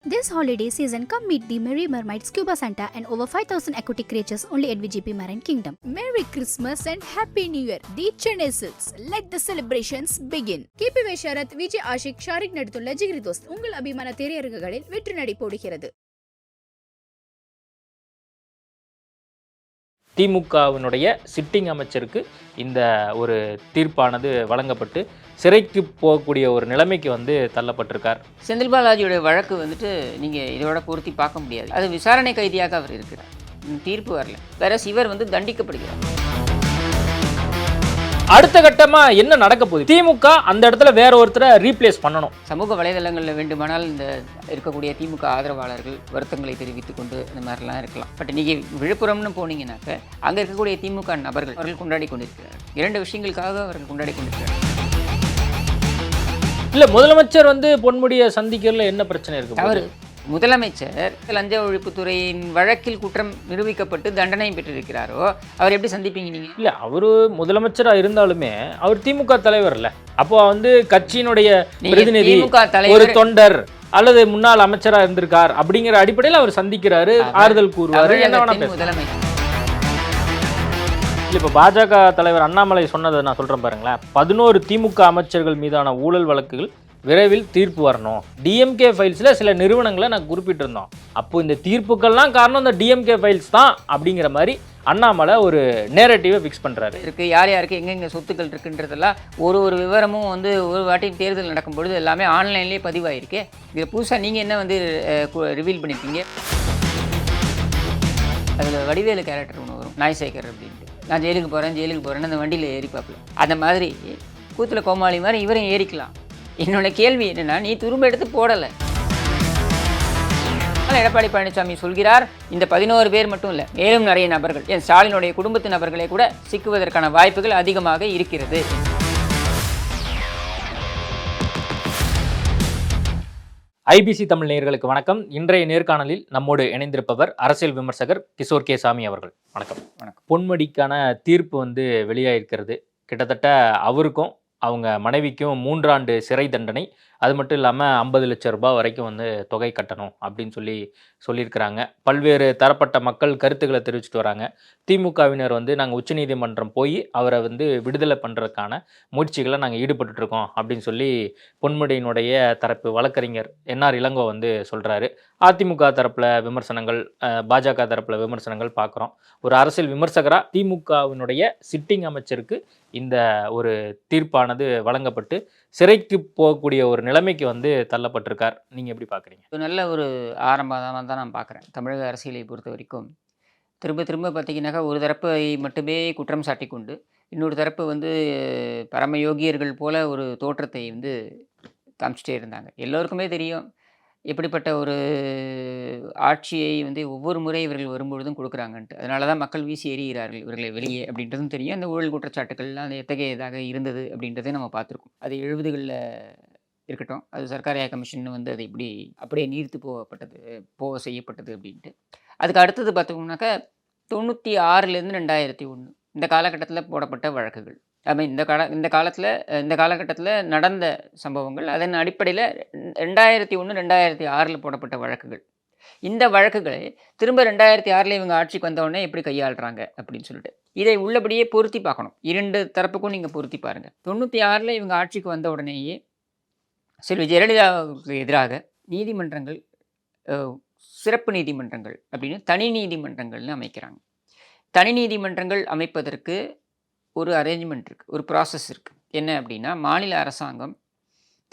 This holiday season, come meet the Merry Mermaid Scuba Santa and over 5,000 aquatic creatures only at VGP Marine Kingdom. Merry Christmas and Happy New Year! The Chennai Silks. Let the celebrations begin. KP Vaisharath, Vijay Ashiq, Shariq நடித்துள்ள ஜிகிரி தோஸ்த் உங்கள் அபிமான திரையரங்குகளில் வெற்றி நடை போடுகிறது. திமுகவினுடைய sitting அமைச்சருக்கு இந்த ஒரு தீர்ப்பானது வழங்கப்பட்டு சிறைக்கு போகக்கூடிய ஒரு நிலைமைக்கு தள்ளப்பட்டிருக்கார். செந்தில் பாலாஜியோட வழக்கு நீங்கள் இதோட பொருத்தி பார்க்க முடியாது. அது விசாரணை கைதியாக அவர் இருக்கிறார். தீர்ப்பு வரல. வேற இவர் தண்டிக்கப்படுகிறார். அடுத்த கட்டமா என்ன நடக்க போகுது? திமுக அந்த இடத்துல வேற ஒருத்தரை ரீப்ளேஸ் பண்ணணும். சமூக வலைதளங்களில் வேண்டுமானால் இந்த இருக்கக்கூடிய திமுக ஆதரவாளர்கள் வருத்தங்களை தெரிவித்துக் கொண்டு இந்த மாதிரிலாம் இருக்கலாம். பட் நீங்கள் விழுப்புரம்னு போனீங்கன்னாக்க அங்கே இருக்கக்கூடிய திமுக நபர்கள் அவர்கள் கொண்டாடி கொண்டிருக்கிறார்கள். இரண்டு விஷயங்களுக்காக அவர்கள் கொண்டாடி கொண்டிருக்கிறார்கள். இல்ல, முதலமைச்சர் பொன்முடியை சந்திக்கிறதுல என்ன பிரச்சனை இருக்கு? அவர் முதலமைச்சர் லஞ்ச ஒழிப்புத்துறையின் வழக்கில் குற்றம் நிரூபிக்கப்பட்டு தண்டனை பெற்றிருக்கிறாரோ அவர் எப்படி சந்திப்பீங்க நீங்க? இல்ல, அவரு முதலமைச்சரா இருந்தாலுமே அவர் திமுக தலைவர் இல்ல. அப்போ கட்சியினுடைய பிரதிநிதி, ஒரு தொண்டர் அல்லது முன்னாள் அமைச்சரா இருந்திருக்கார் அப்படிங்கிற அடிப்படையில் அவர் சந்திக்கிறாரு, ஆறுதல் கூறுவாரு. முதலமைச்சர் இல்லை, இப்போ பாஜக தலைவர் அண்ணாமலை சொன்னதை நான் சொல்கிறேன் பாருங்களேன். 11 திமுக அமைச்சர்கள் மீதான ஊழல் வழக்குகள் விரைவில் தீர்ப்பு வரணும். டிஎம்கே ஃபைல்ஸில் சில நிறுவனங்களை நான் குறிப்பிட்டிருந்தோம். அப்போ இந்த தீர்ப்புக்கள்லாம் காரணம் இந்த டிஎம்கே ஃபைல்ஸ் தான் அப்படிங்கிற மாதிரி அண்ணாமலை ஒரு நேரட்டிவை ஃபிக்ஸ் பண்ணுறாரு. இருக்குது யார் யாருக்கு எங்கெங்கே சொத்துக்கள் இருக்குன்றதெல்லாம் ஒரு விவரமும் ஒரு வாட்டி தேர்தல் நடக்கும் பொழுது எல்லாமே ஆன்லைன்லேயே பதிவாயிருக்கு. இது புதுசாக நீங்கள் என்ன ரிவீல் பண்ணியிருக்கீங்க? அதில் வடிவேலு கேரக்டர் ஒன்று வரும், நாய் சேகர் அப்படின்ட்டு. நான் ஜெயிலுக்கு போகிறேன்னு அந்த வண்டியில் ஏறி பார்ப்பேன். அந்த மாதிரி கூத்துல கோமாளி மாதிரி இவரையும் ஏறிக்கலாம். என்னோட கேள்வி என்னென்னா, நீ துரும்ப எடுத்து போடலை. எடப்பாடி பழனிசாமி சொல்கிறார், இந்த 11 பேர் மட்டும் இல்லை, மேலும் நிறைய நபர்கள், என் ஸ்டாலினுடைய குடும்பத்து நபர்களே கூட சிக்குவதற்கான வாய்ப்புகள் அதிகமாக இருக்கிறது. ஐபிசி தமிழ் நேயர்களுக்கு வணக்கம். இன்றைய நேர்காணலில் நம்மோடு இணைந்திருப்பவர் அரசியல் விமர்சகர் கிஷோர் கே சாமி அவர்கள். வணக்கம். வணக்கம். பொன்முடிக்கான தீர்ப்பு வெளியாயிருக்கிறது. கிட்டத்தட்ட அவருக்கும் அவங்க மனைவிக்கும் 3 ஆண்டு சிறை தண்டனை, அது மட்டும் இல்லாமல் 50 லட்சம் ரூபாய் வரைக்கும் தொகை கட்டணும் அப்படின்னு சொல்லியிருக்கிறாங்க. பல்வேறு தரப்பட்ட மக்கள் கருத்துக்களை தெரிவிச்சுட்டு வராங்க. திமுகவினர் நாங்கள் உச்சநீதிமன்றம் போய் அவரை விடுதலை பண்ணுறதுக்கான முயற்சிகளை நாங்கள் ஈடுபட்டுருக்கோம் அப்படின்னு சொல்லி பொன்முடியினுடைய தரப்பு வழக்கறிஞர் என்ஆர் இளங்கோ சொல்கிறாரு. அதிமுக தரப்பில் விமர்சனங்கள், பாஜக தரப்பில் விமர்சனங்கள் பார்க்குறோம். ஒரு அரசியல் விமர்சகராக திமுகவினுடைய சிட்டிங் அமைச்சருக்கு இந்த ஒரு தீர்ப்பானது வழங்கப்பட்டு சிறைக்கு போகக்கூடிய ஒரு நிலைமைக்கு தள்ளப்பட்டிருக்கார். நீங்கள் எப்படி பார்க்குறீங்க? நல்ல ஒரு ஆரம்பமாக தான் நான் பார்க்குறேன். தமிழக அரசியலை பொறுத்த வரைக்கும் திரும்ப பார்த்தீங்கன்னாக்கா ஒரு தரப்பை மட்டுமே குற்றம் சாட்டி கொண்டு இன்னொரு தரப்பு பரமயோகியர்கள் போல ஒரு தோற்றத்தை காமிச்சிட்டே இருந்தாங்க. எல்லோருக்குமே தெரியும் எப்படிப்பட்ட ஒரு ஆட்சியை ஒவ்வொரு முறை இவர்கள் வரும்பொழுதும் கொடுக்குறாங்கன்ட்டு. அதனால தான் மக்கள் வீசி எறிகிறார்கள் இவர்களை வெளியே அப்படின்றதும் தெரியும். அந்த ஊழல் குற்றச்சாட்டுகள்லாம் அது எத்தகையதாக இருந்தது அப்படின்றதே நம்ம பார்த்துருக்கோம். அது 70களில் இருக்கட்டும், அது சர்க்காரியா கமிஷன் அது இப்படி அப்படியே நீர்த்து செய்யப்பட்டது அப்படின்ட்டு. அதுக்கு அடுத்தது பார்த்தோம்னாக்கா 96லேருந்து 2001 இந்த காலகட்டத்தில் போடப்பட்ட வழக்குகள், இந்த காலகட்டத்தில் நடந்த சம்பவங்கள், அதன் அடிப்படையில் 2001 2006 போடப்பட்ட வழக்குகள். இந்த வழக்குகளை திரும்ப 2006 இவங்க ஆட்சிக்கு வந்தவுடனே எப்படி கையாளுறாங்க அப்படின்னு சொல்லிட்டு இதை உள்ளபடியே பொருத்தி பார்க்கணும். 2 தரப்புக்கும் நீங்கள் பொருத்தி பாருங்கள். 96 இவங்க ஆட்சிக்கு வந்த உடனேயே செல்வி ஜெயலலிதாவுக்கு எதிராக நீதிமன்றங்கள், சிறப்பு நீதிமன்றங்கள் அப்படின்னு தனி நீதிமன்றங்கள்னு அமைக்கிறாங்க. தனி நீதிமன்றங்கள் அமைப்பதற்கு ஒரு அரேஞ்ச்மெண்ட் இருக்குது, ஒரு ப்ராசஸ் இருக்குது. என்ன அப்படின்னா, மாநில அரசாங்கம்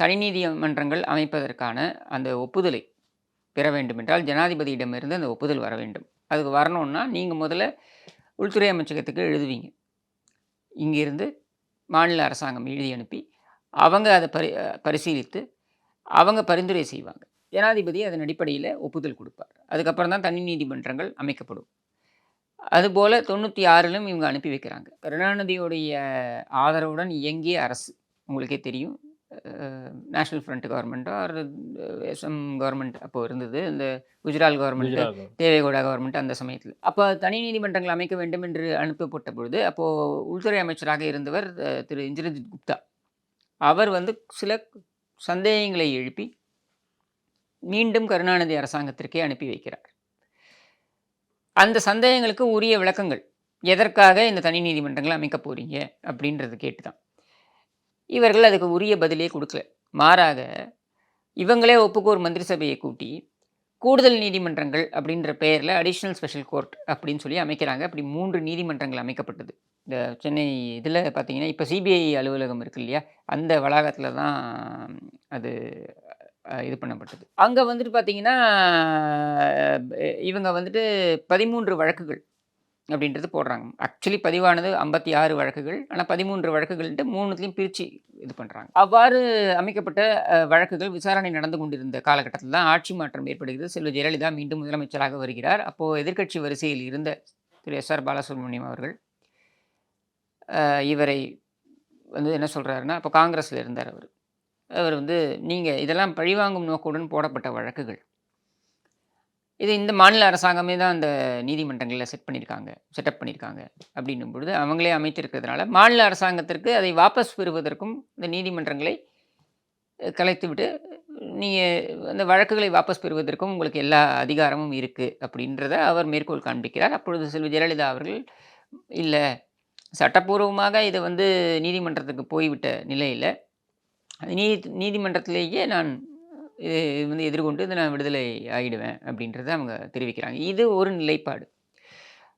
தனி நீதிமன்றங்கள் அமைப்பதற்கான அந்த ஒப்புதலை பெற வேண்டும் என்றால் ஜனாதிபதியிடமிருந்து அந்த ஒப்புதல் வர வேண்டும். அதுக்கு வரணும்னா நீங்கள் முதல்ல உள்துறை அமைச்சகத்துக்கு எழுதுவீங்க. இங்கிருந்து மாநில அரசாங்கம் எழுதி அனுப்பி அவங்க அதை பரிசீலித்து அவங்க பரிந்துரை செய்வாங்க. ஜனாதிபதி அதன் அடிப்படையில் ஒப்புதல் கொடுப்பார். அதுக்கப்புறம் தான் தனி நீதிமன்றங்கள் அமைக்கப்படும். அதுபோல் 96லும் இவங்க அனுப்பி வைக்கிறாங்க. கருணாநிதியுடைய ஆதரவுடன் இயங்கிய அரசு உங்களுக்கே தெரியும். நேஷ்னல் ஃப்ரண்ட் கவர்மெண்ட்டோ ஆர் எஸ்எம் கவர்மெண்ட் அப்போது இருந்தது. இந்த குஜராத் கவர்மெண்ட்டு, தேவேகவுடா கவர்மெண்ட் அந்த சமயத்தில். அப்போ தனி நீதிமன்றங்கள் அமைக்க வேண்டும் என்று அனுப்பப்பட்ட பொழுது அப்போது உள்துறை அமைச்சராக இருந்தவர் திரு இந்திரஜித் குப்தா. அவர் சில சந்தேகங்களை எழுப்பி மீண்டும் கருணாநிதி அரசாங்கத்திற்கே அனுப்பி வைக்கிறார். அந்த சந்தேகங்களுக்கு உரிய விளக்கங்கள், எதற்காக இந்த தனி நீதிமன்றங்களை அமைக்க போறீங்க அப்படின்றது கேட்டு தான். இவர்கள் அதுக்கு உரிய பதிலே கொடுக்கல. மாறாக இவங்களே ஒப்புக்கோர் மந்திரி சபையை கூட்டி கூடுதல் நீதிமன்றங்கள் அப்படின்ற பெயரில் அடிஷ்னல் ஸ்பெஷல் கோர்ட் அப்படின்னு சொல்லி அமைக்கிறாங்க. அப்படி 3 நீதிமன்றங்கள் அமைக்கப்பட்டது. இந்த சென்னை இதில் பார்த்தீங்கன்னா, இப்போ சிபிஐ அலுவலகம் இருக்கு இல்லையா, அந்த வளாகத்தில் தான் அது இது பண்ணப்பட்டது. அங்கே வந்துட்டு பார்த்தீங்கன்னா, இவங்க வந்துட்டு 13 வழக்குகள் அப்படின்றது போடுறாங்க. ஆக்சுவலி பதிவானது 56 வழக்குகள். ஆனால் 13 வழக்குகள்ன்ட்டு 3த்தையும் பிரித்து இது பண்ணுறாங்க. அவ்வாறு அமைக்கப்பட்ட வழக்குகள் விசாரணை நடந்து கொண்டிருந்த காலகட்டத்தில் தான் ஆட்சி மாற்றம் ஏற்படுகிறது. செல்வ ஜெயலலிதா மீண்டும் முதலமைச்சராக வருகிறார். அப்போது எதிர்க்கட்சி வரிசையில் இருந்த திரு எஸ்.ஆர். பாலசுப்ரமணியம் அவர்கள் இவரை வந்து என்ன சொல்கிறாருன்னா, அப்போ காங்கிரஸில் இருந்தார் அவர். அவர் வந்து, நீங்கள் இதெல்லாம் பழிவாங்கும் நோக்குடன் போடப்பட்ட வழக்குகள், இது இந்த மாநில அரசாங்கமே தான் அந்த நீதிமன்றங்களில் செட்டப் பண்ணியிருக்காங்க அப்படின்னும் பொழுது, அவங்களே அமைத்திருக்கிறதுனால மாநில அரசாங்கத்திற்கு அதை வாபஸ் பெறுவதற்கும் இந்த நீதிமன்றங்களை கலைத்துவிட்டு நீங்கள் அந்த வழக்குகளை வாபஸ் பெறுவதற்கும் உங்களுக்கு எல்லா அதிகாரமும் இருக்குது அப்படின்றத அவர் மேற்கோள் காண்பிக்கிறார். அப்பொழுது செல்வி ஜெயலலிதா அவர்கள், இல்லை, சட்டப்பூர்வமாக இது வந்து நீதிமன்றத்துக்கு போய்விட்ட நிலையில் நீதிமன்றத்திலேயே நான் இது வந்து எதிர்கொண்டு இதை நான் விடுதலை ஆகிடுவேன் அப்படின்றத அவங்க தெரிவிக்கிறாங்க. இது ஒரு நிலைப்பாடு.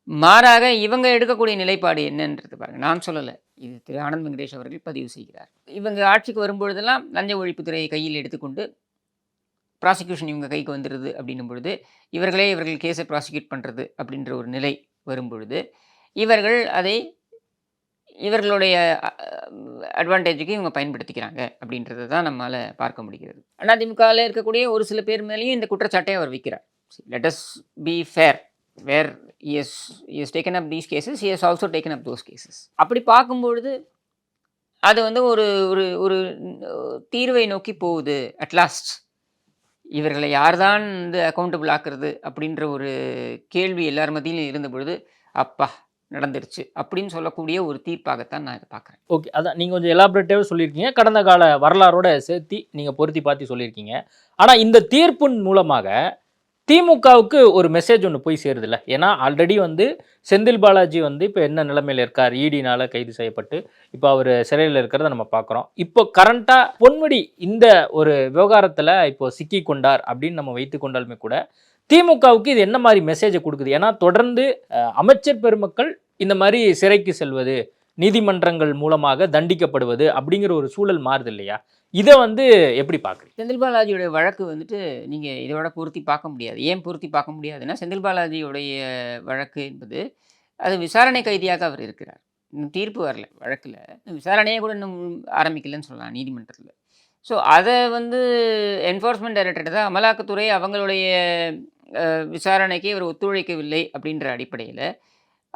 மாறாக இவங்க எடுக்கக்கூடிய நிலைப்பாடு என்னன்றது பாருங்க, நான் சொல்லலை, இது திரு ஆனந்த் வெங்கடேஷ் அவர்கள் பதிவு செய்கிறார். இவங்க ஆட்சிக்கு வரும்பொழுதெல்லாம் லஞ்ச ஒழிப்புத்துறையை கையில் எடுத்துக்கொண்டு ப்ராசிக்யூஷன் இவங்க கைக்கு வந்துடுது அப்படின்னும் பொழுது, இவர்கள் கேஸை ப்ராசிக்யூட் பண்ணுறது அப்படின்ற ஒரு நிலை வரும்பொழுது, இவர்கள் அதை இவர்களுடைய அட்வான்டேஜுக்கு இவங்க பயன்படுத்திக்கிறாங்க அப்படின்றத தான் நம்மளால் பார்க்க முடிகிறது. அதிமுகவில் இருக்கக்கூடிய ஒரு சில பேர் மேலேயும் இந்த குற்றச்சாட்டை அவர் வைக்கிறார். Let us be fair, where he has taken up these cases, he has also taken up those cases. அப்படி பார்க்கும்பொழுது அது வந்து ஒரு ஒரு ஒரு தீர்வை நோக்கி போகுது. அட்லாஸ்ட் இவர்களை யார்தான் வந்து அக்கௌண்டபிள் ஆக்குறது அப்படின்ற ஒரு கேள்வி எல்லார் மத்தியிலும் இருந்த பொழுது, அப்பா நடந்துருச்சு அப்படின்னு சொல்லக்கூடிய ஒரு தீர்ப்பாகத்தான் நான் இதை பார்க்குறேன். ஓகே, அதான் நீங்கள் கொஞ்சம் எலாபரேட்டிவாக சொல்லியிருக்கீங்க, கடந்த கால வரலாறோட சேர்த்து நீங்கள் பொருத்தி பார்த்து சொல்லியிருக்கீங்க. ஆனால் இந்த தீர்ப்பின் மூலமாக திமுகவுக்கு ஒரு மெசேஜ் ஒன்று போய் சேருதில்ல. ஏன்னா ஆல்ரெடி வந்து செந்தில் பாலாஜி வந்து இப்போ என்ன நிலைமையில் இருக்கார், ஈடினால் கைது செய்யப்பட்டு இப்போ அவர் சிறையில் இருக்கிறத நம்ம பார்க்குறோம். இப்போ கரண்ட்டாக பொன்முடி இந்த ஒரு விவகாரத்தில் இப்போ சிக்கி கொண்டார் அப்படின்னு நம்ம வைத்து கொண்டாலுமே கூட திமுகவுக்கு இது என்ன மாதிரி மெசேஜை கொடுக்குது? ஏன்னா தொடர்ந்து அமைச்சர் பெருமக்கள் இந்த மாதிரி சிறைக்கு செல்வது, நீதிமன்றங்கள் மூலமாக தண்டிக்கப்படுவது அப்படிங்கிற ஒரு சூழல் மாறுது இல்லையா? இதை வந்து எப்படி பார்க்குறீங்க? செந்தில் பாலாஜியோடைய வழக்கு வந்துட்டு நீங்கள் இதோட பொருத்தி பார்க்க முடியாது. ஏன் பொருத்தி பார்க்க முடியாதுன்னா, செந்தில் பாலாஜியோடைய வழக்கு என்பது அது விசாரணை கைதியாக அவர் இருக்கிறார். இன்னும் தீர்ப்பு வரல வழக்கில், விசாரணையே கூட இன்னும் ஆரம்பிக்கலன்னு சொல்லலாம் நீதிமன்றத்தில். ஸோ அதை வந்து என்ஃபோர்ஸ்மெண்ட் டைரக்டரேட் தான், அமலாக்கத்துறை அவங்களுடைய விசாரணைக்கு இவர் ஒத்துழைக்கவில்லை அப்படின்ற அடிப்படையில்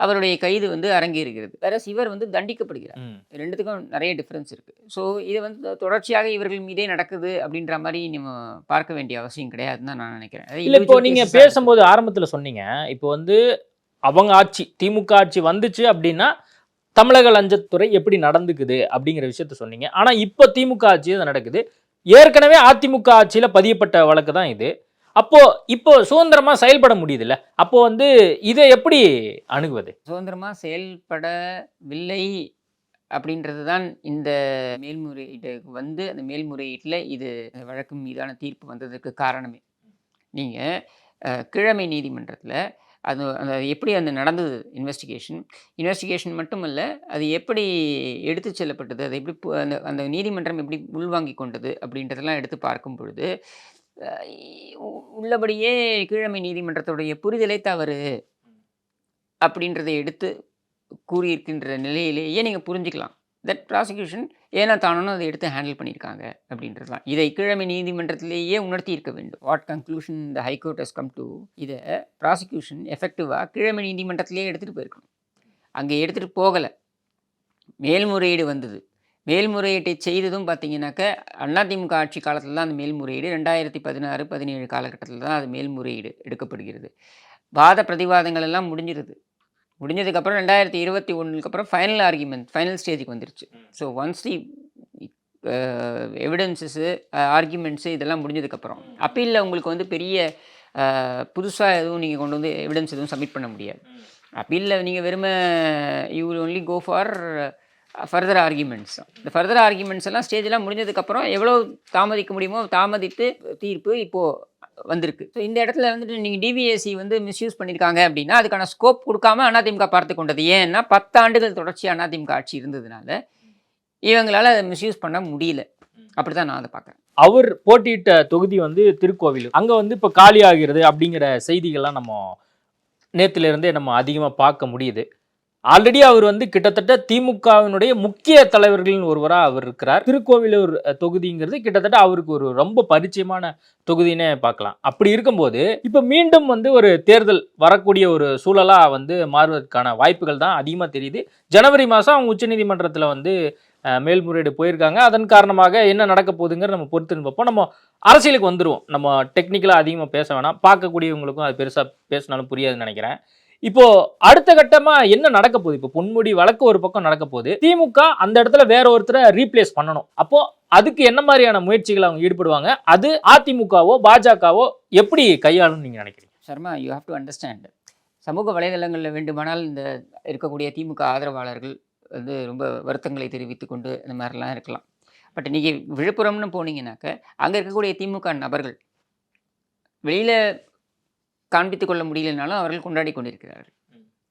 அவருடைய கைது வந்து அரங்கேறுகிறது. வேற இவர் வந்து தண்டிக்கப்படுகிறார். ரெண்டுத்துக்கும் நிறைய டிஃப்ரென்ஸ் இருக்குது. ஸோ இது வந்து தொடர்ச்சியாக இவர்கள் மீதே நடக்குது அப்படின்ற மாதிரி நம்ம பார்க்க வேண்டிய அவசியம் கிடையாதுன்னு தான் நான் நினைக்கிறேன். இல்லை, இப்போ நீங்கள் பேசும்போது ஆரம்பத்தில் சொன்னீங்க, இப்போ வந்து அவங்க ஆட்சி, திமுக ஆட்சி வந்துச்சு அப்படின்னா தமிழக லஞ்சத்துறை எப்படி நடந்துக்குது அப்படிங்கிற விஷயத்த சொன்னீங்க. ஆனால் இப்போ திமுக ஆட்சி தான் நடக்குது. ஏற்கனவே அதிமுக ஆட்சியில் பதியப்பட்ட வழக்கு தான் இது. அப்போ இப்போ சுதந்திரமா செயல்பட முடியுதுல்ல, அப்போ வந்து இதை எப்படி அணுகுவது? சுதந்திரமா செயல்படவில்லை அப்படின்றது தான் இந்த மேல்முறையீட்டுக்கு வந்து அந்த மேல்முறையீட்டில் இது வழக்கு மீதான தீர்ப்பு வந்ததுக்கு காரணமே. நீங்கள் கீழமை நீதிமன்றத்தில் அது அந்த எப்படி அந்த நடந்தது இன்வெஸ்டிகேஷன் மட்டுமல்ல, அது எப்படி எடுத்து செல்லப்பட்டது, அது எப்படி அந்த அந்த நீதிமன்றம் எப்படி உள்வாங்கி கொண்டது அப்படின்றதெல்லாம் எடுத்து பார்க்கும் பொழுது உள்ளபடியே கீழமை நீதிமன்றத்துடைய புரிதலை தவறு அப்படின்றதை எடுத்து கூறியிருக்கின்ற நிலையிலேயே நீங்கள் புரிஞ்சுக்கலாம். தட் ப்ராசிக்யூஷன் ஏன்னா தானோ அதை எடுத்து ஹேண்டில் பண்ணியிருக்காங்க அப்படின்றது தான். இதை கீழமை நீதிமன்றத்திலேயே உணர்த்தி இருக்க வேண்டும். What conclusion the high court has come to, இதை ப்ராசிக்யூஷன் எஃபெக்டிவாக கீழமை நீதிமன்றத்திலேயே எடுத்துகிட்டு போயிருக்கணும். அங்கே எடுத்துகிட்டு போகலை, மேல்முறையீடு வந்தது. மேல்முறையீட்டை செய்ததும் பார்த்தீங்கன்னாக்க அதிமுக ஆட்சி காலத்தில் தான் அந்த மேல்முறையீடு, 2016-17 காலகட்டத்தில் தான் அது மேல்முறையீடு எடுக்கப்படுகிறது. வாத பிரதிவாதங்கள் எல்லாம் முடிஞ்சதுக்கப்புறம் 2021 ஃபைனல் ஆர்கியூமெண்ட் ஃபைனல் ஸ்டேஜுக்கு வந்துருச்சு. ஸோ ஒன்ஸ் தி எவிடன்ஸஸு, ஆர்கியூமெண்ட்ஸு இதெல்லாம் முடிஞ்சதுக்கப்புறம் அப்பீலில் உங்களுக்கு வந்து பெரிய புதுசாக எதுவும் நீங்கள் கொண்டு வந்து எவிடன்ஸ் எதுவும் சப்மிட் பண்ண முடியாது. அப்பீலில் நீங்கள் வெறுமை you will only go for further arguments. இந்த ஃபர்தர் ஆர்கியூமெண்ட்ஸ் எல்லாம் ஸ்டேஜெலாம் முடிஞ்சதுக்கப்புறம் எவ்வளோ தாமதிக்க முடியுமோ தாமதித்து தீர்ப்பு இப்போது வந்திருக்கு. ஸோ இந்த இடத்துல வந்துட்டு நீங்கள் டிவிஎஸ்சி வந்து மிஸ்யூஸ் பண்ணியிருக்காங்க அப்படின்னா அதுக்கான ஸ்கோப் கொடுக்காம அதிமுக பார்த்து கொண்டது. ஏன்னா 10 ஆண்டுகள் தொடர்ச்சியாக அதிமுக ஆட்சி இருந்ததுனால இவங்களால் அதை மிஸ்யூஸ் பண்ண முடியல. அப்படி தான் நான் அதை பார்க்குறேன். அவர் போட்டியிட்ட தொகுதி வந்து திருக்கோவிலூர். அங்கே வந்து இப்போ காலி ஆகிறது அப்படிங்கிற செய்திகள்லாம் நம்ம நேற்றுலேருந்தே நம்ம அதிகமாக பார்க்க முடியுது. ஆல்ரெடி அவர் வந்து கிட்டத்தட்ட திமுகவினுடைய முக்கிய தலைவர்களின் ஒருவராக அவர் இருக்கிறார். திருக்கோவிலூர் தொகுதிங்கிறது கிட்டத்தட்ட அவருக்கு ஒரு ரொம்ப பரிச்சயமான தொகுதினே பார்க்கலாம். அப்படி இருக்கும்போது இப்போ மீண்டும் வந்து ஒரு தேர்தல் வரக்கூடிய ஒரு சூழலாக வந்து மாறுவதற்கான வாய்ப்புகள் தான் அதிகமாக தெரியுது. ஜனவரி மாதம் அவங்க உச்சநீதிமன்றத்தில் வந்து மேல்முறையீடு போயிருக்காங்க. அதன் காரணமாக என்ன நடக்க போகுதுங்கிற நம்ம பொறுத்துன்னு பார்ப்போம். நம்ம அரசியலுக்கு வந்துடுவோம். நம்ம டெக்னிக்கலாக அதிகமாக பேச வேணாம். பார்க்கக்கூடியவங்களுக்கும் அது பெருசாக பேசினாலும் புரியாதுன்னு நினைக்கிறேன். இப்போ அடுத்த கட்டமா என்ன நடக்க போகுது? இப்போ பொன்முடி வழக்கு ஒரு பக்கம் நடக்க போகுது. திமுக அந்த இடத்துல வேற ஒருத்தரை ரீப்ளேஸ் பண்ணணும். அப்போ அதுக்கு என்ன மாதிரியான முயற்சிகள் அவங்க ஈடுபடுவாங்க? அது அதிமுகவோ பாஜகவோ எப்படி கையாளும் நீங்க நினைக்கிறீங்க? Sharma, you have to understand. சமூக வலைதளங்களில் வேண்டுமானால் இந்த இருக்கக்கூடிய திமுக ஆதரவாளர்கள் வந்து ரொம்ப வருத்தங்களை தெரிவித்து கொண்டு இந்த மாதிரிலாம் இருக்கலாம். பட் நீங்கள் விழுப்புரம்னு போனீங்கன்னாக்க அங்கே இருக்கக்கூடிய திமுக நபர்கள் வெளியில் காண்பித்து கொள்ள முடியலனாலும் அவர்கள் கொண்டாடி கொண்டிருக்கிறார்கள்.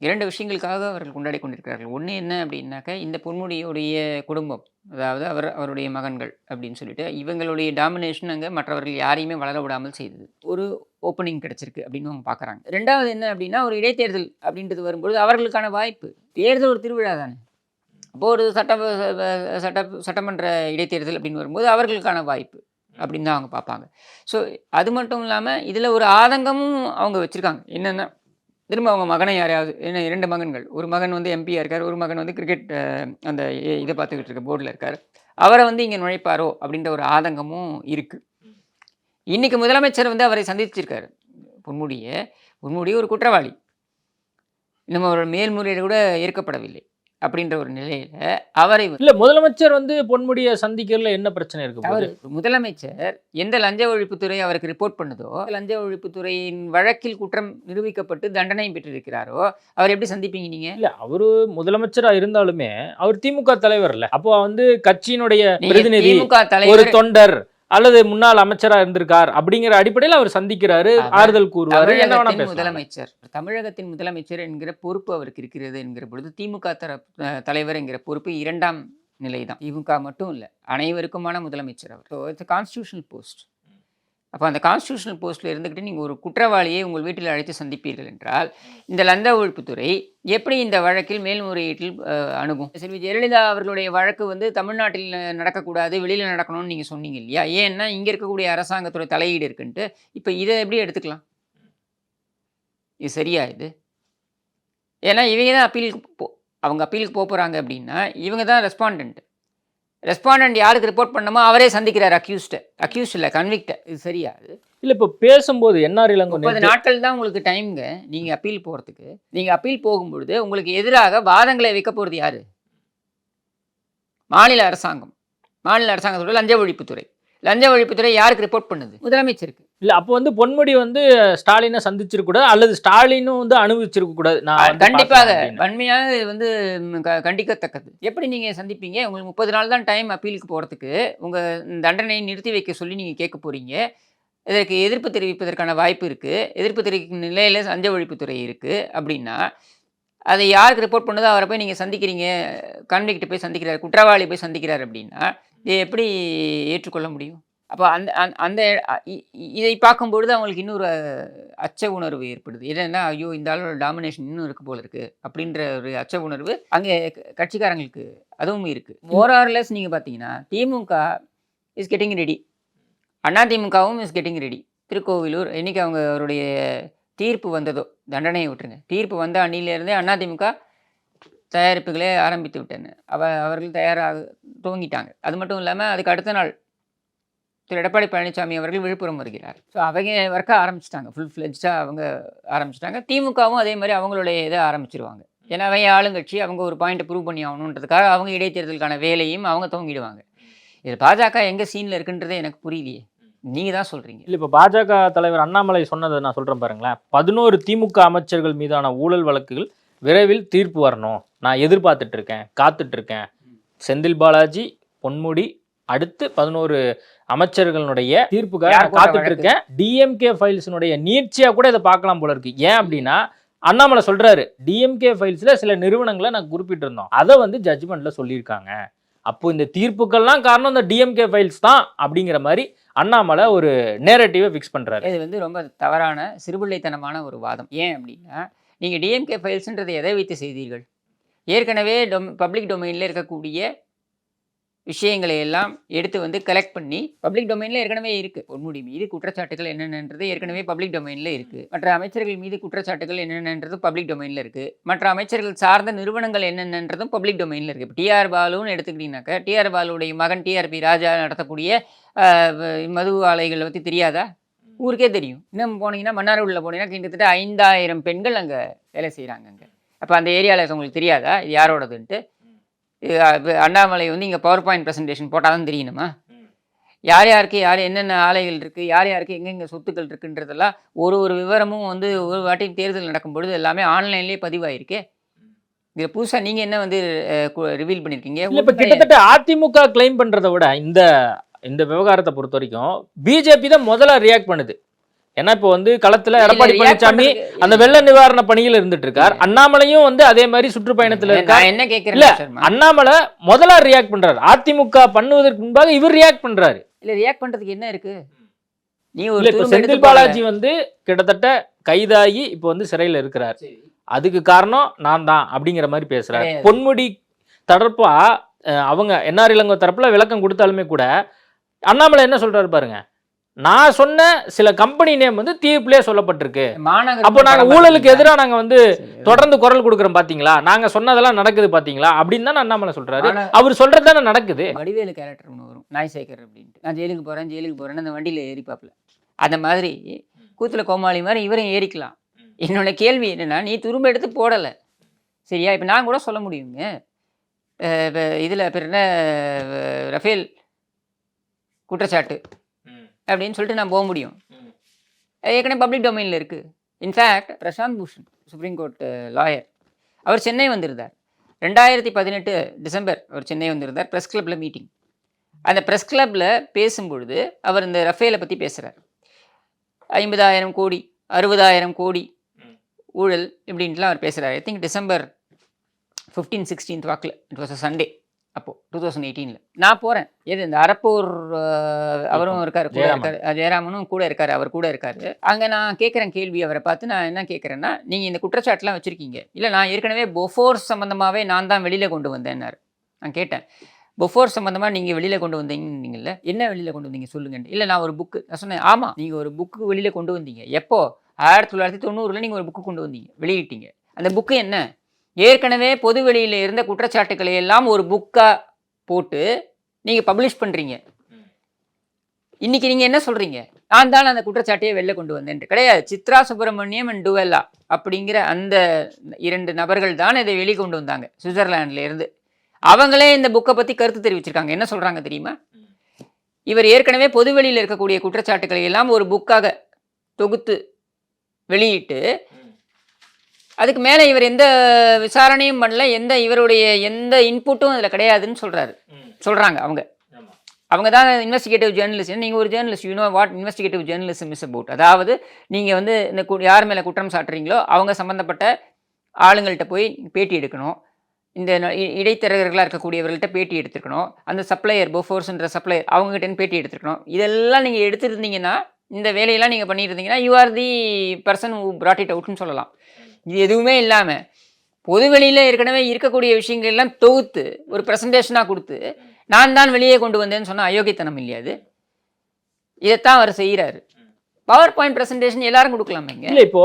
2 விஷயங்களுக்காக அவர்கள் கொண்டாடி கொண்டிருக்கிறார்கள். ஒன்று என்ன அப்படின்னாக்க இந்த பொன்முடியுடைய குடும்பம், அதாவது அவருடைய மகன்கள் அப்படின்னு சொல்லிட்டு இவங்களுடைய டாமினேஷன் அங்கே மற்றவர்கள் யாரையுமே வளர விடாமல் செய்தது. ஒரு ஓப்பனிங் கிடச்சிருக்கு அப்படின்னு அவங்க பார்க்குறாங்க. 2வது என்ன அப்படின்னா ஒரு இடைத்தேர்தல் அப்படின்றது வரும்பொழுது அவர்களுக்கான வாய்ப்பு. தேர்தல் ஒரு திருவிழா தானே. அப்போது ஒரு சட்டமன்ற இடைத்தேர்தல் அப்படின்னு வரும்போது அவர்களுக்கான வாய்ப்பு அப்படின்னு தான் அவங்க பார்ப்பாங்க. ஸோ அது மட்டும் இல்லாமல் இதில் ஒரு ஆதங்கமும் அவங்க வச்சுருக்காங்க. என்னென்னா திரும்ப அவங்க மகனை யாரையாவது, என்ன 2 மகன்கள், ஒரு மகன் வந்து எம்பியாக இருக்கார், ஒரு மகன் வந்து கிரிக்கெட் அந்த இதை பார்த்துக்கிட்டு இருக்க போர்டில் இருக்கார், அவரை வந்து இங்கே நுழைப்பாரோ அப்படின்ற ஒரு ஆதங்கமும் இருக்குது. இன்றைக்கி முதலமைச்சர் வந்து அவரை சந்திச்சிருக்காரு. பொன்முடி ஒரு குற்றவாளி, இன்னும் அவரோட மேல்முறையீடு கூட ஏற்கப்படவில்லை அப்படின்ற ஒரு நிலையில் அவரை இல்லை முதலமைச்சர் வந்து பொன்முடியை சந்திக்கிறதுல என்ன பிரச்சனை இருக்கு? அவர் முதலமைச்சர் எந்த லஞ்ச ஒழிப்புத்துறை அவருக்கு ரிப்போர்ட் பண்ணுதோ லஞ்ச ஒழிப்புத்துறையின் வழக்கில் குற்றம் நிரூபிக்கப்பட்டு தண்டனை பெற்றிருக்கிறாரோ அவர் எப்படி சந்திப்பீங்க நீங்க? இல்லை அவரு முதலமைச்சராக இருந்தாலுமே அவர் திமுக தலைவர் இல்லை. அப்போ வந்து கட்சியினுடைய பிரதிநிதி, ஒரு தொண்டர் அல்லது முன்னாள் அமைச்சரா இருந்திருக்கார் அப்படிங்கிற அடிப்படையில் அவர் சந்திக்கிறாரு, ஆறுதல் கூறுவார். தமிழகத்தின் முதலமைச்சர் என்கிற பொறுப்பு அவருக்கு இருக்கிறது என்கிற பொழுது திமுக தலைவர் என்கிற பொறுப்பு 2ஆம் நிலை தான். திமுக மட்டும் இல்லை, அனைவருக்குமான முதலமைச்சர் அவர். So it's constitutional post. அப்போ அந்த கான்ஸ்டியூஷனல் போஸ்ட்டில் இருந்துக்கிட்டு நீங்கள் ஒரு குற்றவாளியை உங்கள் வீட்டில் அழைத்து சந்திப்பீர்கள் என்றால் இந்த லஞ்ச ஒழிப்புத்துறை எப்படி இந்த வழக்கில் மேல்முறையீட்டில் அணுகும்? செல்வி ஜெயலலிதா அவர்களுடைய வழக்கு வந்து தமிழ்நாட்டில் நடக்கக்கூடாது, வெளியில் நடக்கணும்னு நீங்கள் சொன்னீங்க இல்லையா? ஏன்னா இங்கே இருக்கக்கூடிய அரசாங்கத்துடைய தலையீடு இருக்குன்ட்டு. இப்போ இதை எப்படி எடுத்துக்கலாம்? இது சரியா இது? ஏன்னா இவங்க தான் அவங்க அப்பீலுக்கு போகிறாங்க அப்படின்னா இவங்க தான் ரெஸ்பாண்டன்ட் யாருக்கு ரிப்போர்ட் பண்ணமோ அவரே சந்திக்கிறார் அக்யூஸ்ட் இல்லை கன்விக்ட். இது சரியா? அது இல்லை. இப்போ பேசும்போது என்ஆர் இளங்கோ 30 நாட்கள் தான் உங்களுக்கு டைமுங்க நீங்கள் அப்பீல் போகிறதுக்கு. நீங்கள் அப்பீல் போகும்பொழுது உங்களுக்கு எதிராக வாதங்களை வைக்க போகிறது யார்? மாநில அரசாங்கத்தோட லஞ்ச ஒழிப்புத்துறை யாருக்கு ரிப்போர்ட் பண்ணுது? முதலமைச்சருக்கு. இல்லை அப்போ வந்து பொன்முடி வந்து ஸ்டாலினை சந்திச்சிருக்கூடாது அல்லது ஸ்டாலினும் வந்து அனுபவிச்சிருக்க கூடாது. நான் கண்டிப்பாக வன்மையாக இது வந்து கண்டிக்கத்தக்கது. எப்படி நீங்கள் சந்திப்பீங்க? உங்களுக்கு 30 நாள் தான் டைம் அப்பீலுக்கு போகிறதுக்கு. உங்கள் தண்டனையை நிறுத்தி வைக்க சொல்லி நீங்கள் கேட்க போகிறீங்க. இதற்கு எதிர்ப்பு தெரிவிப்பதற்கான வாய்ப்பு இருக்குது. எதிர்ப்பு தெரிவிக்கும் நிலையில் லஞ்ச ஒழிப்புத்துறை இருக்குது அப்படின்னா அதை யாருக்கு ரிப்போர்ட் பண்ணுதோ அவரை போய் நீங்கள் சந்திக்கிறீங்க. கன்விக்ட் போய் சந்திக்கிறார், குற்றவாளி போய் சந்திக்கிறார் அப்படின்னா இதை எப்படி ஏற்றுக்கொள்ள முடியும்? அப்போ அந்த இதை பார்க்கும்பொழுது அவங்களுக்கு இன்னொரு அச்ச உணர்வு ஏற்படுது. என்னென்னா ஐயோ இந்த ஆளோட டாமினேஷன் இன்னும் இருக்குது போல இருக்குது அப்படின்ற ஒரு அச்ச உணர்வு அங்கே கட்சிக்காரங்களுக்கு அதுவும் இருக்குது. மோரார்லெஸ் நீங்கள் பார்த்தீங்கன்னா திமுக இஸ் கெட்டிங் ரெடி, அதிமுகவும் இஸ் கெட்டிங் ரெடி. திருக்கோவிலூர் இன்றைக்கி அவருடைய தீர்ப்பு வந்ததோ, தண்டனையை விட்டுருங்க, தீர்ப்பு வந்த அணியிலேருந்தே அதிமுக தயாரிப்புகளே ஆரம்பித்து விட்டேன்னு அவர்கள் துவங்கிட்டாங்க. அது மட்டும் இல்லாமல் அதுக்கு அடுத்த நாள் திரு எடப்பாடி பழனிசாமி அவர்கள் விழுப்புரம் வருகிறார். ஸோ அவங்க ஒர்க்க ஆரம்பிச்சிட்டாங்க, ஃபுல் ஃப்ளெஜ்டாக அவங்க ஆரம்பிச்சிட்டாங்க. திமுகவும் அதே மாதிரி அவங்களுடைய இதை ஆரம்பிச்சிருவாங்க. ஏன்னா அவங்க ஆளுங்கட்சி, அவங்க ஒரு பாயிண்ட்டை ப்ரூவ் பண்ணி ஆகணுன்றதுக்காக அவங்க இடைத்தேர்தலுக்கான வேலையும் அவங்க துவங்கிடுவாங்க. இது பாஜக எங்கே சீனில் இருக்குன்றதே எனக்கு புரியலையே, நீங்கள் தான் சொல்கிறீங்க. இல்லை, இப்போ பாஜக தலைவர் அண்ணாமலை சொன்னதை நான் சொல்கிறேன் பாருங்களேன். 11 திமுக அமைச்சர்கள் மீதான ஊழல் வழக்குகள் விரைவில் தீர்ப்பு வரணும், நான் எதிர்பார்த்துட்டு இருக்கேன், காத்துட்டு இருக்கேன். செந்தில் பாலாஜி, பொன்முடி, அடுத்து 11 அமைச்சர்களுடைய தீர்ப்புக்காக நான் காத்துட்டு இருக்கேன். டிஎம்கே ஃபைல்ஸினுடைய நீட்சியா கூட இதை பார்க்கலாம் போல இருக்கு. ஏன் அப்படின்னா அண்ணாமலை சொல்றாரு, டிஎம்கே ஃபைல்ஸ்ல சில நிறுவனங்களை நான் குறிப்பிட்டிருந்தோம், அதை வந்து ஜட்ஜ்மெண்ட்ல சொல்லியிருக்காங்க. அப்போ இந்த தீர்ப்புக்கெல்லாம் காரணம் இந்த டிஎம்கே ஃபைல்ஸ் தான் அப்படிங்கிற மாதிரி அண்ணாமலை ஒரு நேரட்டிவை ஃபிக்ஸ் பண்றாரு. இது வந்து ரொம்ப தவறான சிறுபிள்ளைத்தனமான ஒரு வாதம். ஏன் அப்படின்னா, நீங்கள் டிஎம்கே ஃபைல்ஸ்ன்றதை எதை வைத்து செய்தீர்கள்? ஏற்கனவே பப்ளிக் டொமைனில் இருக்கக்கூடிய விஷயங்களை எல்லாம் எடுத்து வந்து கலெக்ட் பண்ணி பப்ளிக் டொமைனில் ஏற்கனவே இருக்குது. பொன்முடி மீது குற்றச்சாட்டுகள் என்னென்னன்றது ஏற்கனவே பப்ளிக் டொமைனில் இருக்குது. மற்ற அமைச்சர்கள் மீது குற்றச்சாட்டுகள் என்னென்னன்றது பப்ளிக் டொமைனில் இருக்குது. மற்ற அமைச்சர்கள் சார்ந்த நிறுவனங்கள் என்னென்னன்றதும் பப்ளிக் டொமைனில் இருக்குது. இப்போ டிஆர் பாலுன்னு எடுத்துக்கிட்டீங்கன்னாக்கா, டிஆர் பாலுடைய மகன் டிஆர்பி ராஜா நடத்தக்கூடிய மது ஆலைகளை பற்றி தெரியாதா? ஊருக்கே தெரியும். இன்னும் போனீங்கன்னா மன்னார்குடியில் போனீங்கன்னா கிட்டத்தட்ட 5000 பெண்கள் அங்கே வேலை செய்கிறாங்க. அங்கே அப்போ அந்த ஏரியாவில் உங்களுக்கு தெரியாதா இது யாரோடதுன்ட்டு? அண்ணாமலை வந்து இங்கே பவர் பாயிண்ட் ப்ரெசன்டேஷன் போட்டால் தான் தெரியணுமா? யார் யாருக்கு என்னென்ன ஆலைகள் இருக்குது, யார் யாருக்கு எங்கெங்கே சொத்துக்கள் இருக்குன்றதெல்லாம் ஒரு விவரமும் வந்து ஒரு வாட்டி தேர்தல் நடக்கும் பொழுது எல்லாமே ஆன்லைன்லேயே பதிவாயிருக்கு. இதில் புதுசாக நீங்கள் என்ன வந்து ரிவீல் பண்ணியிருக்கீங்க? இப்போ கிட்டத்தட்ட அதிமுக கிளைம் பண்ணுறதை விட இந்த விவகாரத்தை பொறுத்த வரைக்கும் பிஜேபி தான் முதல்ல ரியாக்ட் பண்ணுது. ஏன்னா இப்போ வந்து களத்துல எடப்பாடி பழனிசாமி அந்த வெள்ள நிவாரண பணியில் இருந்துட்டு இருக்கார், அண்ணாமலையும் வந்து அதே மாதிரி சுற்றுப்பயணத்துல இருக்கார். என்ன கேட்கிறேன், அண்ணாமலை முதல்ல ரியாக்ட் பண்றாரு, அதிமுக பண்ணுவதற்கு முன்பாக இவர் ரியாக்ட் பண்றாரு. இல்ல ரியாக்ட் பண்றதுக்கு என்ன இருக்கு? நீ ஒரு செந்தில் பாலாஜி வந்து கிட்டத்தட்ட கைதாகி இப்போ வந்து சிறையில இருக்கிறார், அதுக்கு காரணம் நான் தான் அப்படிங்கிற மாதிரி பேசுறாரு. பொன்முடி தரப்பா அவங்க என்ஆர் இளங்கோ தரப்புல விளக்கம் கொடுத்தாலுமே கூட அண்ணாமலை என்ன சொல்றாரு பாருங்க, நான் சொன்ன சில கம்பெனி நேம் வந்து தீர்ப்புலேயே சொல்லப்பட்டிருக்கு, அப்போ நாங்க ஊழலுக்கு எதிராக நாங்க வந்து தொடர்ந்து குரல் கொடுக்குறோம் பாத்தீங்களா, நாங்க சொன்னதெல்லாம் நடக்குது பாத்தீங்களா அப்படின்னு தான் அண்ணாமலை சொல்றாரு. அவர் சொல்றது தானே நடக்குது. வடிவேலு கேரக்டர் ஒன்று வரும், நாய் சேகர் அப்படின்ட்டு, நான் ஜெயிலுக்கு போறேன்னு அந்த வண்டியில ஏறிப்பாப்புல. அந்த மாதிரி கூத்துல கோமாளி மாதிரி இவரையும் ஏறிக்கலாம். என்னோட கேள்வி என்னன்னா, நீ துரும்ப எடுத்து போடல சரியா? இப்ப நான் கூட சொல்ல முடியுங்க, இதுல பேர் என்ன, ரஃபேல் குற்றச்சாட்டு அப்படின்னு சொல்லிட்டு நான் போக முடியும். ஏற்கனவே பப்ளிக் டொமைனில் இருக்குது. In fact Prashant Bhushan supreme court lawyer, அவர் சென்னை வந்திருந்தார் 2018 டிசம்பர். அவர் சென்னை வந்திருந்தார், ப்ரெஸ் கிளப்பில் மீட்டிங். அந்த ப்ரெஸ் கிளப்பில் பேசும்பொழுது அவர் இந்த ரஃபேலை பற்றி பேசுகிறார். 50,000 கோடி 60,000 கோடி ஊழல் இப்படின்ட்டுலாம் அவர் பேசுகிறார். ஐ திங்க் டிசம்பர் 15-16 வாக்கில், இட் வாஸ் அ சண்டே. அப்போது 2018 நான் போகிறேன். எது இந்த அரப்பூர் அவரும் இருக்கார், கூட இருக்கார், ஜெயராமனும் கூட இருக்கார், அவர் கூட இருக்கார். அங்கே நான் கேட்குறேன் கேள்வி அவரை பார்த்து. நான் என்ன கேட்குறேன்னா, நீங்கள் இந்த குற்றச்சாட்டுலாம் வச்சுருக்கீங்க இல்லை, நான் ஏற்கனவே பொஃபோர்ஸ் சம்மந்தமாகவே நான் தான் வெளியில் கொண்டு வந்தேன்னாரு. நான் கேட்டேன், பொஃபோர்ஸ் சம்மந்தமாக நீங்கள் வெளியில் கொண்டு வந்தீங்கல்ல, என்ன வெளியில் கொண்டு வந்தீங்க சொல்லுங்க. இல்லை நான் ஒரு புக்கு. நான் சொன்னேன், ஆமாம் நீங்கள் ஒரு புக்கு வெளியில் கொண்டு வந்தீங்க. எப்போ? 1990 நீங்கள் ஒரு புக்கு கொண்டு வந்தீங்க, வெளியிட்டீங்க. அந்த புக்கு என்ன? ஏற்கனவே பொது வெளியில் இருந்த குற்றச்சாட்டுக்களை எல்லாம் ஒரு புக்காக போட்டு நீங்கள் பப்ளிஷ் பண்ணுறீங்க. இன்றைக்கி நீங்கள் என்ன சொல்கிறீங்க? நான் தான் அந்த குற்றச்சாட்டையே வெளில கொண்டு வந்தேன். கிடையாது, சித்ரா சுப்பிரமணியம் அண்ட் டுவெல்லா அப்படிங்கிற அந்த 2 நபர்கள் தான் இதை வெளியே கொண்டு வந்தாங்க சுவிட்சர்லாண்ட்லேருந்து. அவங்களே இந்த புக்கை பற்றி கருத்து தெரிவிச்சிருக்காங்க. என்ன சொல்கிறாங்க தெரியுமா? இவர் ஏற்கனவே பொது வெளியில் இருக்கக்கூடிய குற்றச்சாட்டுக்களை எல்லாம் ஒரு புக்காக தொகுத்து வெளியிட்டு, அதுக்கு மேலே இவர் எந்த விசாரணையும் பண்ணல, இவருடைய எந்த இன்புட்டும் அதில் கிடையாதுன்னு சொல்கிறாங்க. அவங்க தான் இன்வெஸ்டிகேட்டிவ் ஜேர்னலிஸ்ட். நீங்கள் ஒரு journalist, you know what investigative journalism is about. அதாவது நீங்கள் வந்து இந்த யார் மேலே குற்றம் சாட்டுறீங்களோ அவங்க சம்மந்தப்பட்ட ஆளுங்கள்கிட்ட போய் பேட்டி எடுக்கணும், இந்த இடைத்தரகர்களாக இருக்கக்கூடியவர்கள்ட்ட பேட்டி எடுத்துக்கணும், அந்த சப்ளையர் பொஃபோர்ஸ்ன்ற சப்ளையர் அவங்ககிட்ட பேட்டி எடுத்துக்கணும். இதெல்லாம் நீங்கள் எடுத்துருந்தீங்கன்னா, இந்த வேலையெல்லாம் நீங்கள் பண்ணியிருந்தீங்கன்னா, you are the person who brought it அவுட்னு சொல்லலாம். இது எதுவுமே இல்லாமல் பொது வெளியில் ஏற்கனவே இருக்கக்கூடிய விஷயங்கள் எல்லாம் தொகுத்து ஒரு ப்ரெசன்டேஷனாக கொடுத்து நான் தான் வெளியே கொண்டு வந்தேன்னு சொன்னால் அயோக்கியத்தனம் இல்லையாது? இதைத்தான் அவர் செய்கிறாரு. பவர் பாயிண்ட் ப்ரெசன்டேஷன் எல்லாரும் கொடுக்கலாமேங்க. இல்லை, இப்போ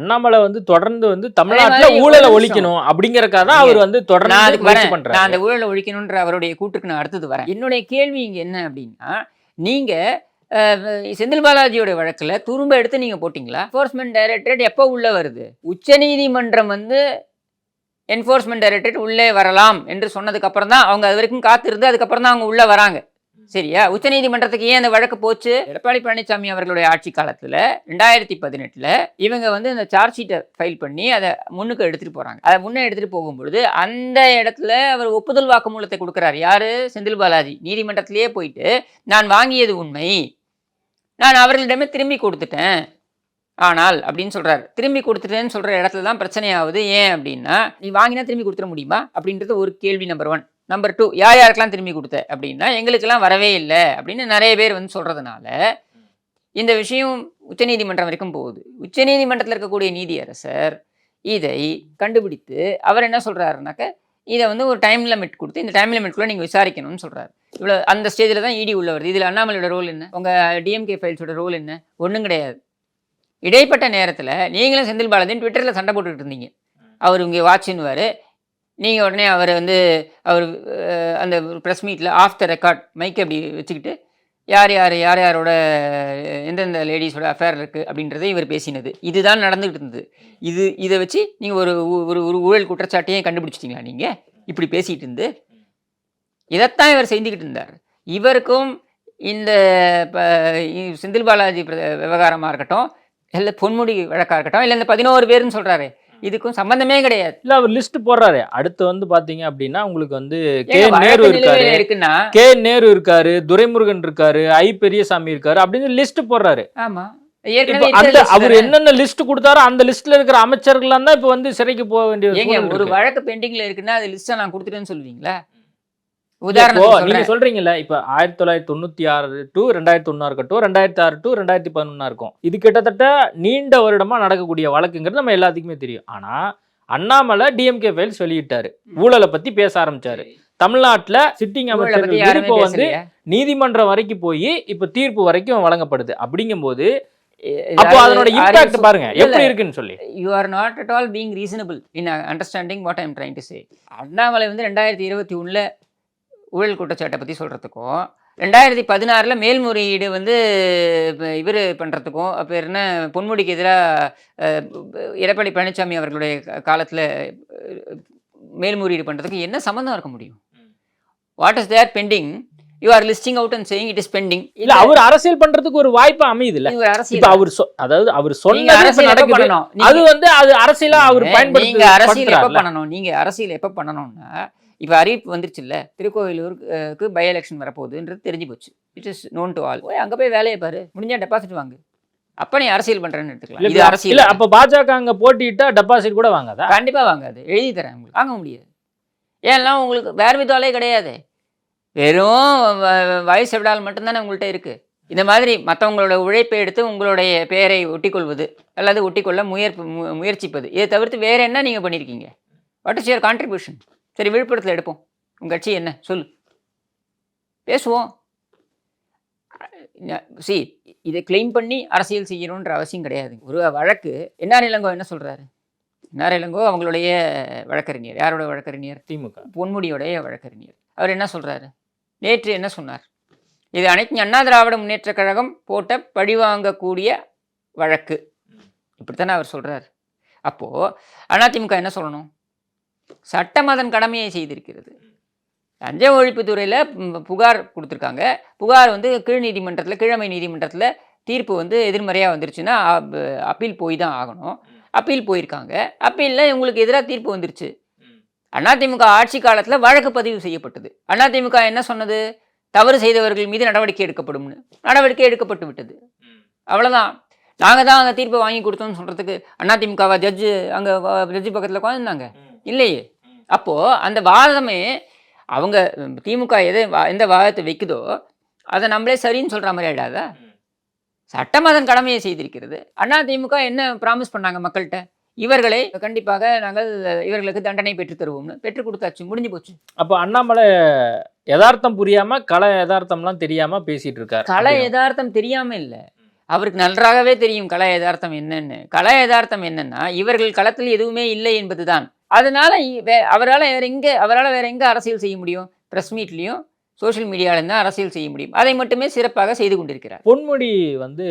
அண்ணாமலை வந்து தொடர்ந்து வந்து தமிழ்நாட்டில் ஊழலை ஒழிக்கணும் அப்படிங்கிறக்காக தான் அவர் வந்து தொடர்ந்து பண்றாரு. நான் அந்த ஊழலை ஒழிக்கணுன்ற அவருடைய கூட்டுக்கு நான் அடுத்தது வரேன். என்னுடைய கேள்வி இங்கே என்ன அப்படின்னா, நீங்கள் செந்தில் பாலாஜியோட வழக்கில் துரும்ப எடுத்து நீங்கள் போட்டிங்களா? என்ஃபோர்ஸ்மெண்ட் டைரக்டரேட் எப்போ உள்ளே வருது? உச்சநீதிமன்றம் வந்து என்ஃபோர்ஸ்மெண்ட் டைரக்டரேட் உள்ளே வரலாம் என்று சொன்னதுக்கப்புறம் தான் அவங்க அது வரைக்கும் காத்திருந்து அதுக்கப்புறம் தான் அவங்க உள்ளே வராங்க. சரியா? உச்சநீதிமன்றத்துக்கு ஏன் அந்த வழக்கு போச்சு? எடப்பாடி பழனிசாமி அவர்களுடைய ஆட்சி காலத்துல 2018 இவங்க வந்து இந்த சார்ஜ் ஷீட்டை ஃபைல் பண்ணி அதை முன்னுக்கு எடுத்துட்டு போறாங்க. அதை முன்னே எடுத்துட்டு போகும்பொழுது அந்த இடத்துல அவர் ஒப்புதல் வாக்குமூலத்தை கொடுக்கிறார். யாரு? செந்தில் பாலாஜி. நீதிமன்றத்திலேயே போயிட்டு நான் வாங்கியது உண்மை, நான் அவர்களிடமே திரும்பி கொடுத்துட்டேன், ஆனால் அப்படின்னு சொல்றாரு. திரும்பி கொடுத்துட்டேன்னு சொல்ற இடத்துல தான் பிரச்சனையாகுது. ஏன் அப்படின்னா, நீ வாங்கினா திரும்பி கொடுத்துட முடியுமா அப்படின்றது ஒரு கேள்வி. நம்பர் 1. நம்பர் 2, யாருக்கெல்லாம் திரும்பி கொடுத்த அப்படின்னா எங்களுக்கெல்லாம் வரவே இல்லை அப்படின்னு நிறைய பேர் வந்து சொல்றதுனால இந்த விஷயம் உச்சநீதிமன்றம் வரைக்கும் போகுது. உச்சநீதிமன்றத்தில் இருக்கக்கூடிய நீதியரசர் இதை கண்டுபிடித்து அவர் என்ன சொல்றாருனாக்க, இதை வந்து ஒரு டைம் லிமிட் கொடுத்து இந்த டைம் லிமிட்குள்ள நீங்கள் விசாரிக்கணும்னு சொல்றாரு. இவ்வளோ அந்த ஸ்டேஜில் தான் இடி உள்ள வருது. இதில் அண்ணாமலையோட ரோல் என்ன? உங்கள் டிஎம்கே ஃபைல்ஸோட ரோல் என்ன? ஒன்றும் கிடையாது. இடைப்பட்ட நேரத்தில் நீங்களும் செந்தில் பாலாஜியும் ட்விட்டரில் சண்டை போட்டுக்கிட்டு இருந்தீங்க. அவர் இங்கே வாட்சின்னுவார், நீங்கள் உடனே அவர் வந்து அவர் அந்த ப்ரெஸ் மீட்டில் ஆஃப் த ரெக்கார்ட் மைக் அப்படி வச்சுக்கிட்டு யாரோட எந்தெந்த லேடிஸோட அஃபேர் இருக்குது அப்படின்றத இவர் பேசினது. இதுதான் நடந்துகிட்டு இருந்தது. இதை வச்சு நீங்கள் ஒரு ஊழல் குற்றச்சாட்டையே கண்டுபிடிச்சிட்டிங்களா? நீங்கள் இப்படி பேசிகிட்டு இருந்து இதைத்தான் இவர் செஞ்சுக்கிட்டு இருந்தார். இவருக்கும் இந்த செந்தில் பாலாஜி விவகாரமாக இருக்கட்டும், இல்லை பொன்முடி வழக்காக இருக்கட்டும், இல்லை இந்த 11 பேருன்னு சொல்கிறாரு, இதுக்கும் சம்பந்தமே கிடையாது. இல்ல அவர் லிஸ்ட் போடுறாரு. அடுத்து வந்து பாத்தீங்க அப்படின்னா உங்களுக்கு வந்து கே நேரு இருக்காரு, துரைமுருகன் இருக்காரு, ஐ பெரியசாமி இருக்காரு அப்படின்னு லிஸ்ட் போடுறாரு. ஆமா, அவர் என்னென்ன லிஸ்ட் கொடுத்தாரோ அந்த லிஸ்ட்ல இருக்கிற அமைச்சர்கள் தான் இப்ப வந்து சிறைக்கு போக வேண்டிய ஒரு வழக்கு பெண்டிங்ல இருக்குன்னா அது லிஸ்ட்டை நான் கொடுத்துட்டேன்னு சொல்லுவீங்களா? நீங்க சொல்றீங்கல்ல, இப்ப 1996 to 2001 இருக்கட்டும், 2006 to 2011 இருக்கும். இது கிட்டத்தட்ட நீண்ட வருடமா நடக்கக்கூடிய வழக்குங்கிறது நம்ம எல்லாத்துக்குமே தெரியும். ஆனா அண்ணாமலை டிஎம்கே ஃபைல்ஸ் வெளியிட்டாரு, ஊழலை பத்தி பேச ஆரம்பிச்சாரு. தமிழ்நாட்டுல சிட்டிங் அமைச்சர்கள் விருப்பம் வந்து நீதிமன்றம் வரைக்கும் போய் இப்ப தீர்ப்பு வரைக்கும் வழங்கப்படுது. அப்படிங்கும் போது அப்போ அதனோட இம்பாக்ட் பாருங்க எப்படி இருக்குன்னு சொல்லி. You are not at all being reasonable in understanding what I am trying to say. Annamalai வந்து 2021 ஊழல் குற்றச்சாட்டை பற்றி சொல்கிறதுக்கும் 2016 மேல்முறையீடு வந்து இவர் பண்ணுறதுக்கும் அப்போ என்ன பொன்முடிக்கு எதிராக எடப்பாடி பழனிசாமி அவர்களுடைய காலத்தில் மேல்முறையீடு பண்ணுறதுக்கு என்ன சம்மந்தம் இருக்க முடியும்? What is there pending? You are listing out and saying it is pending. இல்ல அவர் அரசியல் பண்றதுக்கு ஒரு வாய்ப்பு அமையுது இல்ல. அரசியல் அதாவது அவர் சொன்ன அரசியல் நடக்கணும், அது வந்து அது அரசியலா அவர் பயன்படுத்தி. நீங்க அரசியல் எப்ப பண்ணணும்? நீங்க அரசியல் எப்ப பண்ணணும்னா, இப்போ அறிவிப்பு வந்துருச்சு இல்லை, திருக்கோவிலூருக்கு பை எலெக்ஷன் வரப்போகுதுன்றது தெரிஞ்சு போச்சு. It is known to all. அங்கே போய் வேலையை பாரு, முடிஞ்சா டெபாசிட் வாங்கு, அப்போ நீ அரசியல் பண்ணுறேன்னு எடுத்துக்கலாம். இது அரசியல். அப்போ பாஜக அங்கே போட்டிட்டா டெபாசிட் கூட வாங்காதா? கண்டிப்பாக வாங்காது, எழுதி தரேன் உங்களுக்கு. வாங்க முடியாது. ஏன்னா உங்களுக்கு வேறு விதாலே கிடையாது, வெறும் வாய்ஸ் எவிடால் மட்டும்தானே உங்கள்கிட்ட இருக்குது. இந்த மாதிரி மற்றவங்களோட உழைப்பை எடுத்து உங்களுடைய பெயரை ஒட்டிக்கொள்வது அல்லது ஒட்டிக்கொள்ள முயற்சிப்பது, இதை தவிர்த்து வேறு என்ன நீங்கள் பண்ணியிருக்கீங்க? What is your contribution? சரி, விழுப்புரத்தில் எடுப்போம். உங்கள் கட்சி என்ன சொல்லு, பேசுவோம். சி, இதை கிளைம் பண்ணி அரசியல் செய்யணுன்ற அவசியம் கிடையாது. ஒரு வழக்கு என்ஆர் இளங்கோ என்ன சொல்கிறாரு? என்ஆர் இளங்கோ அவங்களுடைய வழக்கறிஞர். யாரோட வழக்கறிஞர்? திமுக பொன்முடியோடைய வழக்கறிஞர். அவர் என்ன சொல்கிறாரு? நேற்று என்ன சொன்னார்? இது அனைத்து அண்ணா திராவிட முன்னேற்ற கழகம் போட்ட பழிவாங்கக்கூடிய வழக்கு, இப்படித்தானே அவர் சொல்கிறார். அப்போது அதிமுக என்ன சொல்லணும்? சட்டம் அதன் கடமையை செய்திருக்கிறது. லஞ்ச ஒழிப்புத்துறையில் புகார் கொடுத்துருக்காங்க. புகார் வந்து கீழமை நீதிமன்றத்தில் தீர்ப்பு வந்து எதிர்மறையாக வந்துருச்சுன்னா அப்பீல் போய் தான் ஆகணும். அப்பீல் போயிருக்காங்க. அப்பீலில் உங்களுக்கு எதிராக தீர்ப்பு வந்துருச்சு. அதிமுக ஆட்சி காலத்தில் வழக்கு பதிவு செய்யப்பட்டது. அதிமுக என்ன சொன்னது? தவறு செய்தவர்கள் மீது நடவடிக்கை எடுக்கப்படும்னு. நடவடிக்கை எடுக்கப்பட்டு விட்டது. அவ்வளோதான். நாங்கள் தான் அந்த தீர்ப்பை வாங்கி கொடுத்தோம்னு சொல்கிறதுக்கு அதிமுகவா ஜட்ஜு அங்கே ஜட்ஜு பக்கத்தில் உட்காந்துருந்தாங்க? இல்லையே. அப்போது அந்த வாதமே அவங்க திமுக எந்த வாதத்தை வைக்குதோ அதை நம்மளே சரின்னு சொல்கிற மாதிரி ஆகிடாதா? சட்டம் அதன் கடமையை செய்திருக்கிறது. அதிமுக என்ன ப்ராமிஸ் பண்ணாங்க மக்கள்கிட்ட? இவர்களை கண்டிப்பாக நாங்கள் இவர்களுக்கு தண்டனை பெற்று தருவோம்னு பெற்றுக் கொடுத்தாச்சு, முடிஞ்சு போச்சு. அப்போ அண்ணாமலை யதார்த்தம் புரியாம கலை யதார்த்தம்லாம் தெரியாம பேசிட்டு இருக்காரு. கலை யதார்த்தம் தெரியாம இல்லை, அவருக்கு நன்றாகவே தெரியும் கலை யதார்த்தம் என்னன்னு. கலை யதார்த்தம் என்னன்னா, இவர்கள் களத்தில் எதுவுமே இல்லை என்பதுதான். அதனால அவரால் வேற எங்க அரசியல் செய்ய முடியும்? பிரஸ் மீட்லையும் சோஷியல் மீடியாவிலும் தான் அரசியல் செய்ய முடியும். அதை மட்டுமே சிறப்பாக செய்து கொண்டிருக்கிறார். பொன்முடி வந்து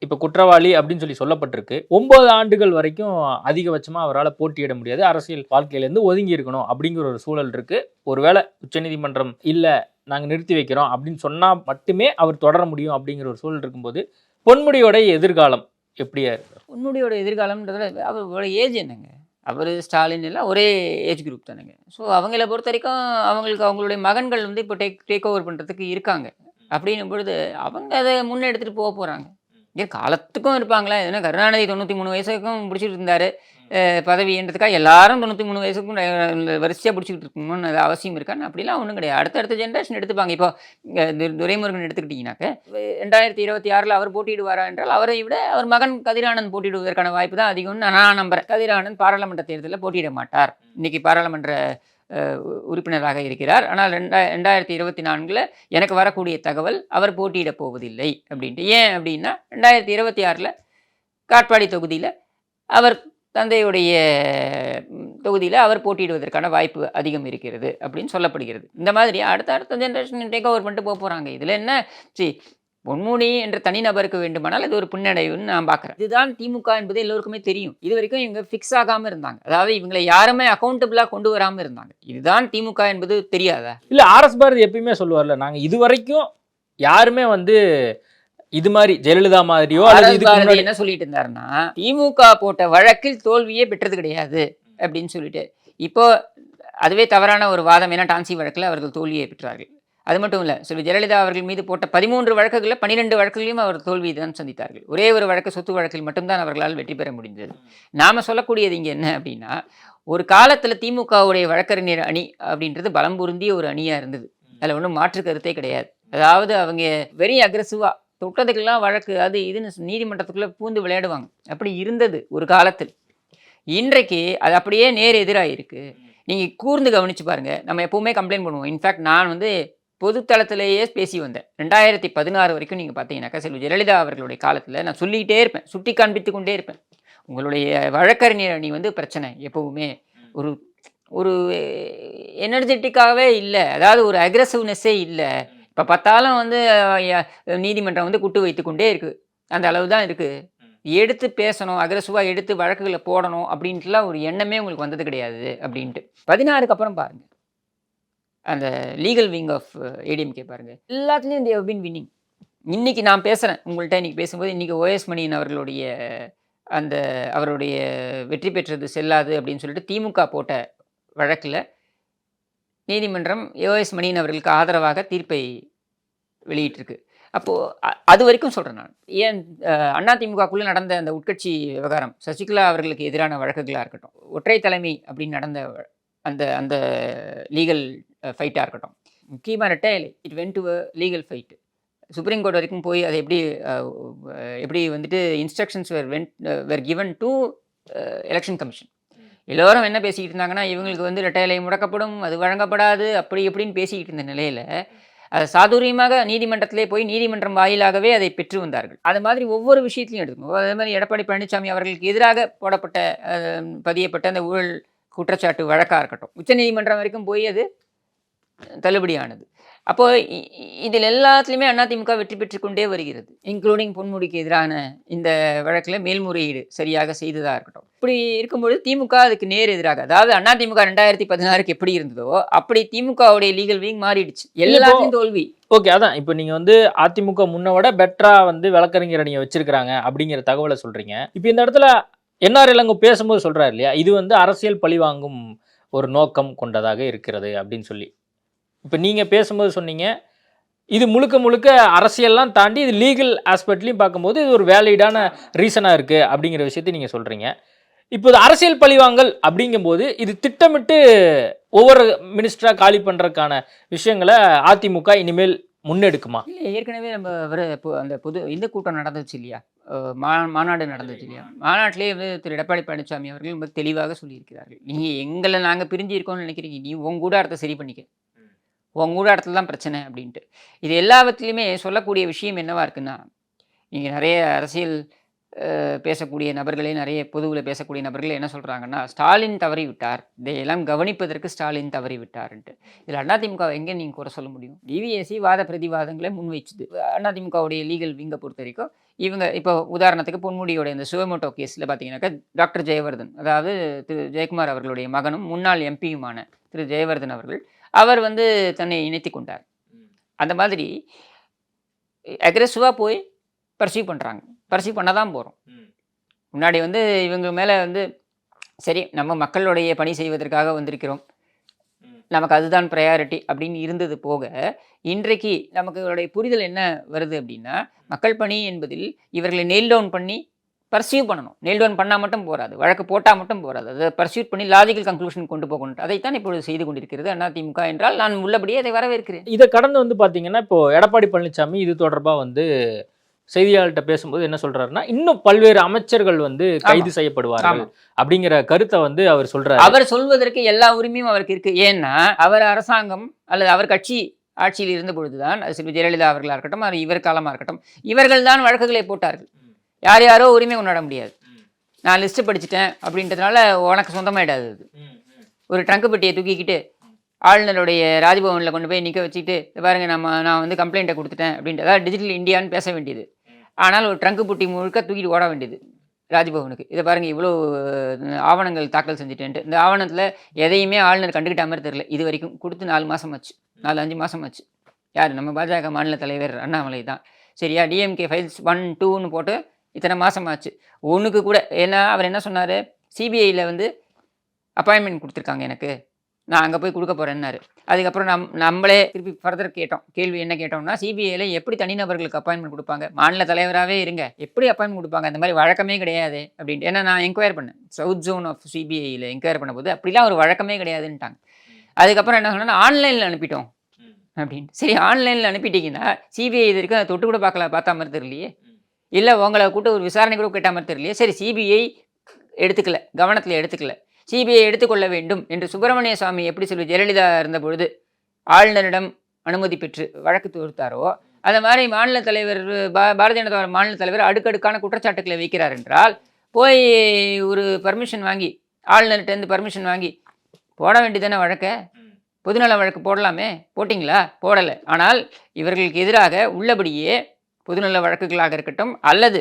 இப்போ குற்றவாளி அப்படின்னு சொல்லப்பட்டிருக்கு. 9 ஆண்டுகள் வரைக்கும் அதிகபட்சமாக அவரால் போட்டியிட முடியாது, அரசியல் வாழ்க்கையிலேருந்து ஒதுங்கி இருக்கணும் அப்படிங்கிற ஒரு சூழல் இருக்கு. ஒருவேளை உச்சநீதிமன்றம் இல்லை நாங்கள் நிறுத்தி வைக்கிறோம் அப்படின்னு சொன்னால் மட்டுமே அவர் தொடர முடியும் அப்படிங்கிற ஒரு சூழல் இருக்கும்போது பொன்முடியோட எதிர்காலம் எப்படியா இருக்கு? பொன்முடியோட எதிர்காலம்ன்றத அவரோட ஏஜ் என்னங்க, அவர் ஸ்டாலின் எல்லாம் ஒரே ஏஜ் குரூப் தானேங்க. ஸோ அவங்கள பொறுத்த வரைக்கும் அவங்களுக்கு அவங்களுடைய மகன்கள் வந்து இப்போ டேக் ஓவர் பண்ணுறதுக்கு இருக்காங்க. அப்படின்னும் பொழுது அவங்க அதை முன்னெடுத்துட்டு போக போகிறாங்க. ஏன் காலத்துக்கும் இருப்பாங்களா? எதுனா கருணாநிதி 93 வயசுக்கும் பிடிச்சிட்டு இருந்தார் பதவின்றதுக்காக எல்லாரும் 93 வயசுக்கும் வரிசையாக பிடிச்சிக்கிட்டு இருக்கணும்னு அது அவசியம் இருக்கான்னு அப்படிலாம் ஒன்றும் கிடையாது. அடுத்த ஜென்ரேஷன் எடுத்துப்பாங்க. இப்போ துரைமுருகன் எடுத்துக்கிட்டிங்கனாக்க 2026 அவர் போட்டியிடுவாரா என்றால் அவரை விட அவர் மகன் கதிரானந்த் போட்டியிடுவதற்கான வாய்ப்பு தான் அதிகம்னு நான் நம்புகிறேன். கதிரானந்த் பாராளுமன்ற தேர்தலில் போட்டியிட மாட்டார். இன்னைக்கு பாராளுமன்ற உறுப்பினராக இருக்கிறார். ஆனால் 2024 எனக்கு வரக்கூடிய தகவல் அவர் போட்டியிட போவதில்லை அப்படின்ட்டு. ஏன் அப்படின்னா 2026 காட்பாடி தொகுதியில் அவர் தந்தையுடைய தொகுதியில் அவர் போட்டியிடுவதற்கான வாய்ப்பு அதிகம் இருக்கிறது அப்படின்னு சொல்லப்படுகிறது. இந்த மாதிரி அடுத்த ஜென்ரேஷன் டேக் ஓவர் பண்ணிட்டு போக போகிறாங்க. இதில் என்ன பொன்முடி என்ற தனிநபருக்கு வேண்டுமானால் அது ஒரு பின்னடைவுன்னு நான் பார்க்குறேன். இதுதான் திமுக என்பது எல்லோருக்குமே தெரியும். இது வரைக்கும் இவங்க ஃபிக்ஸ் ஆகாமல் இருந்தாங்க. அதாவது இவங்களை யாருமே அக்கௌண்டபிளாக கொண்டு வராமல் இருந்தாங்க. இதுதான் திமுக என்பது தெரியாதா? இல்லை, ஆர்எஸ் பாரதி எப்பயுமே சொல்லுவார்ல, நாங்கள் இது வரைக்கும் யாருமே வந்து இது மாதிரி ஜெயலலிதா மாதிரியோ அல்லது என்ன சொல்லிட்டு இருந்தாருன்னா, திமுக போட்ட வழக்கில் தோல்வியே பெற்றது கிடையாது அப்படின்னு சொல்லிட்டு, இப்போ அதுவே தவறான ஒரு வாதம். ஏன்னா டான்சி வழக்கில் அவர்கள் தோல்வியை பெற்றார்கள். அது மட்டும் இல்லை, ஜெயலலிதா அவர்கள் மீது போட்ட 13 வழக்குகளில் 12 வழக்குகளையும் அவர் தோல்வி தான் சந்தித்தார்கள். ஒரே ஒரு வழக்கு சொத்து வழக்கில் மட்டும்தான் அவர்களால் வெற்றி பெற முடிந்தது. நாம் சொல்லக்கூடியது இங்கே என்ன அப்படின்னா, ஒரு காலத்தில் திமுகவுடைய வழக்கறிஞர் அணி அப்படின்றது பலம் பொருந்திய ஒரு அணியாக இருந்தது. அதில் ஒன்றும் மாற்று கருத்தே கிடையாது. அதாவது அவங்க வெரி அக்ரெசிவாக தொட்டதுக்கெல்லாம் வழக்கு அது இதுன்னு நீதிமன்றத்துக்குள்ளே பூந்து விளையாடுவாங்க. அப்படி இருந்தது ஒரு காலத்தில். இன்றைக்கு அது அப்படியே நேர் எதிராக இருக்குது. நீங்கள் கூர்ந்து கவனித்து பாருங்கள். நம்ம எப்போவுமே கம்ப்ளைண்ட் பண்ணுவோம். இன்ஃபேக்ட் நான் வந்து பொதுத்தளத்திலேயே பேசி வந்தேன். 2016 வரைக்கும் நீங்கள் பார்த்தீங்கன்னாக்கா ஜெயலலிதா அவர்களுடைய காலத்தில் நான் சொல்லிகிட்டே இருப்பேன், சுட்டி காண்பித்து கொண்டே இருப்பேன். உங்களுடைய வழக்கறிஞர் அணி வந்து பிரச்சனை எப்போவுமே ஒரு ஒரு எனர்ஜெட்டிக்காகவே இல்லை, அதாவது ஒரு அக்ரெசிவ்னஸ்ஸே இல்லை. இப்போ பார்த்தாலும் வந்து நீதிமன்றம் வந்து குட்டு வைத்து கொண்டே இருக்குது. அந்த அளவு தான் இருக்குது. எடுத்து பேசணும், அக்ரெசிவாக எடுத்து வழக்குகளை போடணும் அப்படின்ட்டுலாம் ஒரு எண்ணமே உங்களுக்கு வந்தது கிடையாது அப்படின்ட்டு. 16க்கு அப்புறம் பாருங்கள், அந்த லீகல் விங் ஆஃப் ஏடிஎம்கே பாருங்கள், எல்லாத்துலேயும் தே ஹவ் பீன் வின்னிங். இன்றைக்கி நான் பேசுகிறேன் உங்கள்கிட்ட, இன்றைக்கி பேசும்போது இன்றைக்கி ஓஎஸ் மணியன் அவர்களுடைய அந்த அவருடைய வெற்றி பெற்றது செல்லாது அப்படின்னு சொல்லிட்டு திமுக போட்ட வழக்கில் நீதிமன்றம் ஓஎஸ் மணியன் அவர்களுக்கு ஆதரவாக தீர்ப்பை வெளியிட்டிருக்கு. அப்போது அது வரைக்கும் சொல்கிறேன் நான். ஏன் அதிமுகக்குள்ளே நடந்த அந்த உட்கட்சி விவகாரம், சசிகலா அவர்களுக்கு எதிரான வழக்குகளாக இருக்கட்டும், ஒற்றை தலைமை அப்படின்னு நடந்த அந்த அந்த லீகல் ஃபைட்டாக இருக்கட்டும், முக்கியமாக ரெட்டையலை, it went to a legal fight. Supreme court வரைக்கும் போய் அதை எப்படி வந்துட்டு instructions were given to election commission. எல்லோரும் என்ன பேசிக்கிட்டு இருந்தாங்கன்னா, இவங்களுக்கு வந்து ரெட்டையலை முடக்கப்படும், அது வழங்கப்படாது, அப்படி எப்படின்னு பேசிக்கிட்டு இருந்த நிலையில் அதை சாதுரியமாக நீதிமன்றத்திலே போய் நீதிமன்றம் வாயிலாகவே அதை பெற்று வந்தார்கள். அது மாதிரி ஒவ்வொரு விஷயத்திலையும் எடுக்கணும். அதே மாதிரி எடப்பாடி பழனிசாமி அவர்களுக்கு எதிராக போடப்பட்ட பதியப்பட்ட அந்த ஊழல் குற்றச்சாட்டு வழக்காக இருக்கட்டும், உச்சநீதிமன்றம் வரைக்கும் போய் அது தள்ளுபடியானது. அப்போது இதில் எல்லாத்துலேயுமே அதிமுக வெற்றி பெற்று கொண்டே வருகிறது. இன்க்ளூடிங் பொன்முடிக்கு எதிரான இந்த வழக்கில் மேல்முறையீடு சரியாக செய்ததாக இருக்கட்டும். இப்படி இருக்கும்பொழுது திமுக அதுக்கு நேர் எதிராக, அதாவது அதிமுக 2016க்கு எப்படி இருந்ததோ அப்படி திமுகவுடைய லீகல் விங் மாறிடுச்சு. எல்லாத்தையும் தோல்வி. ஓகே, அதான் இப்போ நீங்கள் வந்து அதிமுக முன்ன விட பெட்டராக வந்து வழக்கறிஞர் அணியை வச்சிருக்கிறாங்க அப்படிங்கிற தகவலை சொல்கிறீங்க. இப்போ இந்த இடத்துல என்ஆர் இளங்கோ பேசும்போது சொல்கிறார் இல்லையா, இது வந்து அரசியல் பழிவாங்கும் ஒரு நோக்கம் கொண்டதாக இருக்கிறது அப்படின்னு சொல்லி. இப்போ நீங்கள் பேசும்போது சொன்னீங்க, இது முழுக்க முழுக்க அரசியல்லாம் தாண்டி இது லீகல் ஆஸ்பெக்ட்லையும் பார்க்கும்போது இது ஒரு வேலிடான ரீசனாக இருக்குது அப்படிங்கிற விஷயத்தை நீங்கள் சொல்கிறீங்க. இப்போ இது அரசியல் பழிவாங்கல் அப்படிங்கும்போது இது திட்டமிட்டு ஒவ்வொரு மினிஸ்டராக காலி பண்ணுறதுக்கான விஷயங்களை அதிமுக இனிமேல் முன்னெடுக்குமா? இல்லை, ஏற்கனவே நம்ம அந்த இந்த கூட்டம் நடந்துச்சு இல்லையா, மாநாடு நடந்துச்சு இல்லையா, மாநாட்டிலே வந்து திரு எடப்பாடி பழனிசாமி அவர்கள் ரொம்ப தெளிவாக சொல்லியிருக்கிறார்கள், நீங்கள் எங்களை நாங்கள் பிரிஞ்சிருக்கோம்னு நினைக்கிறீங்க, நீ உங்க கூடாரத்தை சரி பண்ணிக்க, உங்க கூடாரத்தில் தான் பிரச்சனை அப்படின்ட்டு. இது எல்லாவற்றிலையுமே சொல்லக்கூடிய விஷயம் என்னவா இருக்குன்னா, நீங்கள் நிறைய அரசியல் பேசக்கூடிய நபர்களே, நிறைய பொதுவில் பேசக்கூடிய நபர்களே என்ன சொல்கிறாங்கன்னா, ஸ்டாலின் தவறி விட்டார், இதையெல்லாம் கவனிப்பதற்கு ஸ்டாலின் தவறி விட்டார்ன்ட்டு. இதில் அதிமுக எங்கே நீங்கள் குறை சொல்ல முடியும்? டிவிஎஸ்சி வாத பிரதிவாதங்களை முன்வைச்சுது. அதிமுகவுடைய லீகல் விங்கை பொறுத்த வரைக்கும் இவங்க இப்போ உதாரணத்துக்கு பொன்முடியோட இந்த சுவமோட்டோ கேஸில் பார்த்தீங்கன்னாக்கா டாக்டர் ஜெயவர்தன், அதாவது திரு ஜெயக்குமார் அவர்களுடைய மகனும் முன்னாள் எம்பியுமான திரு ஜெயவர்தன் அவர்கள், அவர் வந்து தன்னை இணைத்து கொண்டார். அந்த மாதிரி அக்ரெசிவாக போய் பர்சீவ் பண்ணுறாங்க. பர்சீவ் பண்ண தான் போகிறோம். முன்னாடி வந்து இவங்க மேலே வந்து சரி நம்ம மக்களுடைய பணி செய்வதற்காக வந்திருக்கிறோம், நமக்கு அதுதான் ப்ரையாரிட்டி அப்படின்னு இருந்தது போக, இன்றைக்கு நமக்கு புரிதல் என்ன வருது அப்படின்னா, மக்கள் பணி என்பதில் இவர்களை நெயில் டவுன் பண்ணி பர்சீவ் பண்ணணும். நெயில் டவுன் பண்ணால் மட்டும் போகாது, வழக்கு போட்டால் மட்டும் போகாது, அதை பர்சீவ் பண்ணி லாஜிக்கல் கன்க்ளூஷன் கொண்டு போகணும். அதைத்தான் இப்பொழுது செய்து கொண்டிருக்கிறது அதிமுக என்றால் நான் உள்ளபடியே அதை வரவேற்கிறேன். இதை கடந்து வந்து பார்த்தீங்கன்னா, இப்போ எடப்பாடி பழனிசாமி இது தொடர்பாக வந்து செய்தியாளர்கிட்ட பேசும்போது என்ன சொல்றாருன்னா, இன்னும் பல்வேறு அமைச்சர்கள் வந்து கைது செய்யப்படுவார்கள் அப்படிங்கிற கருத்தை வந்து அவர் சொல்றாரு. அவர் சொல்வதற்கு எல்லா உரிமையும் அவருக்கு இருக்கு. ஏன்னா அவர் அரசாங்கம் அல்லது அவர் கட்சி ஆட்சியில் இருந்த பொழுதுதான், அது செல்வி ஜெயலலிதா அவர்களாக இருக்கட்டும், அது இவர் காலமாக இருக்கட்டும், இவர்கள் தான் வழக்குகளை போட்டார்கள். யார் யாரோ உரிமை கொண்டாட முடியாது. நான் லிஸ்ட்டு படிச்சுட்டேன் அப்படின்றதுனால உனக்கு சொந்தமாயிடாது. அது ஒரு ட்ரங்கு பெட்டியை தூக்கிக்கிட்டு ஆளுநருடைய ராஜ்பவனில் கொண்டு போய் நிற்க வச்சுக்கிட்டு, பாருங்க நான் வந்து கம்ப்ளைண்ட்டை கொடுத்துட்டேன் அப்படின்ட்டு, அதாவது டிஜிட்டல் இந்தியான்னு பேச வேண்டியது. ஆனால் ஒரு ட்ரங்கு பெட்டி முழுக்க தூக்கிட்டு ஓட வேண்டியது ராஜ்பவனுக்கு. இதை பாருங்கள் இவ்வளோ ஆவணங்கள் தாக்கல் செஞ்சுட்டேன்ட்டு. இந்த ஆவணத்தில் எதையுமே ஆளுநர் கண்டுக்கிட்ட மாதிரி தெரியல. இது வரைக்கும் கொடுத்து 4 மாதம் ஆச்சு, 4-5 மாதம் ஆச்சு. யார்? நம்ம பாஜக மாநில தலைவர் அண்ணாமலை தான். சரியா? டிஎம்கே ஃபைல்ஸ் 1, 2ன்னு போட்டு இத்தனை மாதம் ஆச்சு. ஒன்றுக்கு கூட ஏன்னா அவர் என்ன சொன்னார், சிபிஐயில் வந்து அப்பாயின்மெண்ட் கொடுத்துருக்காங்க எனக்கு, நான் அங்கே போய் கொடுக்க போகிறேன்னாரு. அதுக்கப்புறம் நம்மளே திருப்பி ஃபர்தர் கேட்டோம். கேள்வி என்ன கேட்டோம்னா, சிபிஐயில் எப்படி தனிநபர்களுக்கு அப்பாயின்மெண்ட் கொடுப்பாங்க? மாநில தலைவராகவே இருங்க, எப்படி அப்பாயின்மெண்ட் கொடுப்பாங்க? அந்த மாதிரி வழக்கமே கிடையாது அப்படின்ட்டு. ஏன்னா நான் என்கொயர் பண்ணேன், சவுத் ஜோன் ஆஃப் சிபிஐயில் என்கொயர் பண்ணும்போது அப்படிலாம் ஒரு வழக்கமே கிடையாதுன்ட்டாங்க. அதுக்கப்புறம் என்ன சொன்னால், ஆன்லைனில் அனுப்பிட்டோம் அப்படின்ட்டு. சரி, ஆன்லைனில் அனுப்பிட்டீங்கன்னா சிபிஐ இது வரைக்கும் அதை தொட்டு கூட பார்த்தா மாதிரி தெரியலையே, இல்லை உங்களை கூட்ட ஒரு விசாரணை கூட கேட்ட மாதிரி தெரியலையே. சரி, சிபிஐ எடுத்துக்கல, கவனத்தில் எடுத்துக்கல, சிபிஐ எடுத்துக்கொள்ள வேண்டும் என்று சுப்பிரமணிய சுவாமி எப்படி செல்வி ஜெயலலிதா இருந்த பொழுது ஆளுநரிடம் அனுமதி பெற்று வழக்கு தொடுத்தாரோ, அந்த மாதிரி மாநில தலைவர் பாரதிய ஜனதா மாநில தலைவர் அடுக்கடுக்கான குற்றச்சாட்டுக்களை வைக்கிறார் என்றால், போய் ஒரு பர்மிஷன் வாங்கி ஆளுநர்கிட்டேருந்து பர்மிஷன் வாங்கி போட வேண்டியதானே வழக்கை. பொதுநல வழக்கு போடலாமே, போட்டிங்களா? போடலை. ஆனால் இவர்களுக்கு எதிராக உள்ளபடியே பொதுநல வழக்குகளாக இருக்கட்டும் அல்லது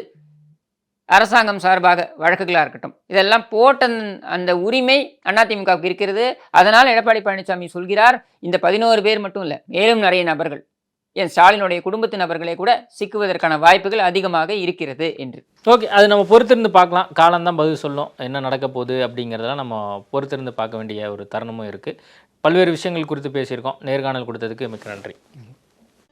அரசாங்கம் சார்பாக வழக்குகளாக இருக்கட்டும், இதெல்லாம் போட்ட அந்த உரிமை அதிமுகவுக்கு இருக்கிறது. அதனால் எடப்பாடி பழனிசாமி சொல்கிறார், இந்த 11 பேர் மட்டும் இல்லை, மேலும் நிறைய நபர்கள், என் ஸ்டாலினுடைய குடும்பத்து நபர்களே கூட சிக்குவதற்கான வாய்ப்புகள் அதிகமாக இருக்கிறது என்று. ஓகே, அது நம்ம பொறுத்திருந்து பார்க்கலாம். காலம்தான் பதில் சொல்லும் என்ன நடக்க போகுது அப்படிங்கிறதெல்லாம் நம்ம பொறுத்திருந்து பார்க்க வேண்டிய ஒரு தருணமும் இருக்குது. பல்வேறு விஷயங்கள் குறித்து பேசியிருக்கோம். நேர்காணல் கொடுத்ததுக்கு மிக்க நன்றி.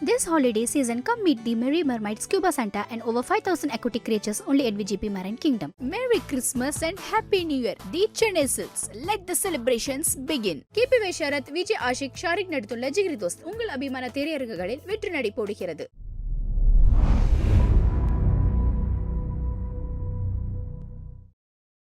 This holiday season, come meet the Merry Mermaid Scuba Santa and over 5,000 aquatic creatures only at VGP Marine Kingdom. Merry Christmas and Happy New Year! The Chennai Silks. Let the celebrations begin. KP Vaisharath, VJ Ashik, Sharik நடித்துள்ள ஜிகிரி தோஸ்த் உங்கள் அபிமான திரையரங்குகளில் வெற்றி நடை போடுகிறது.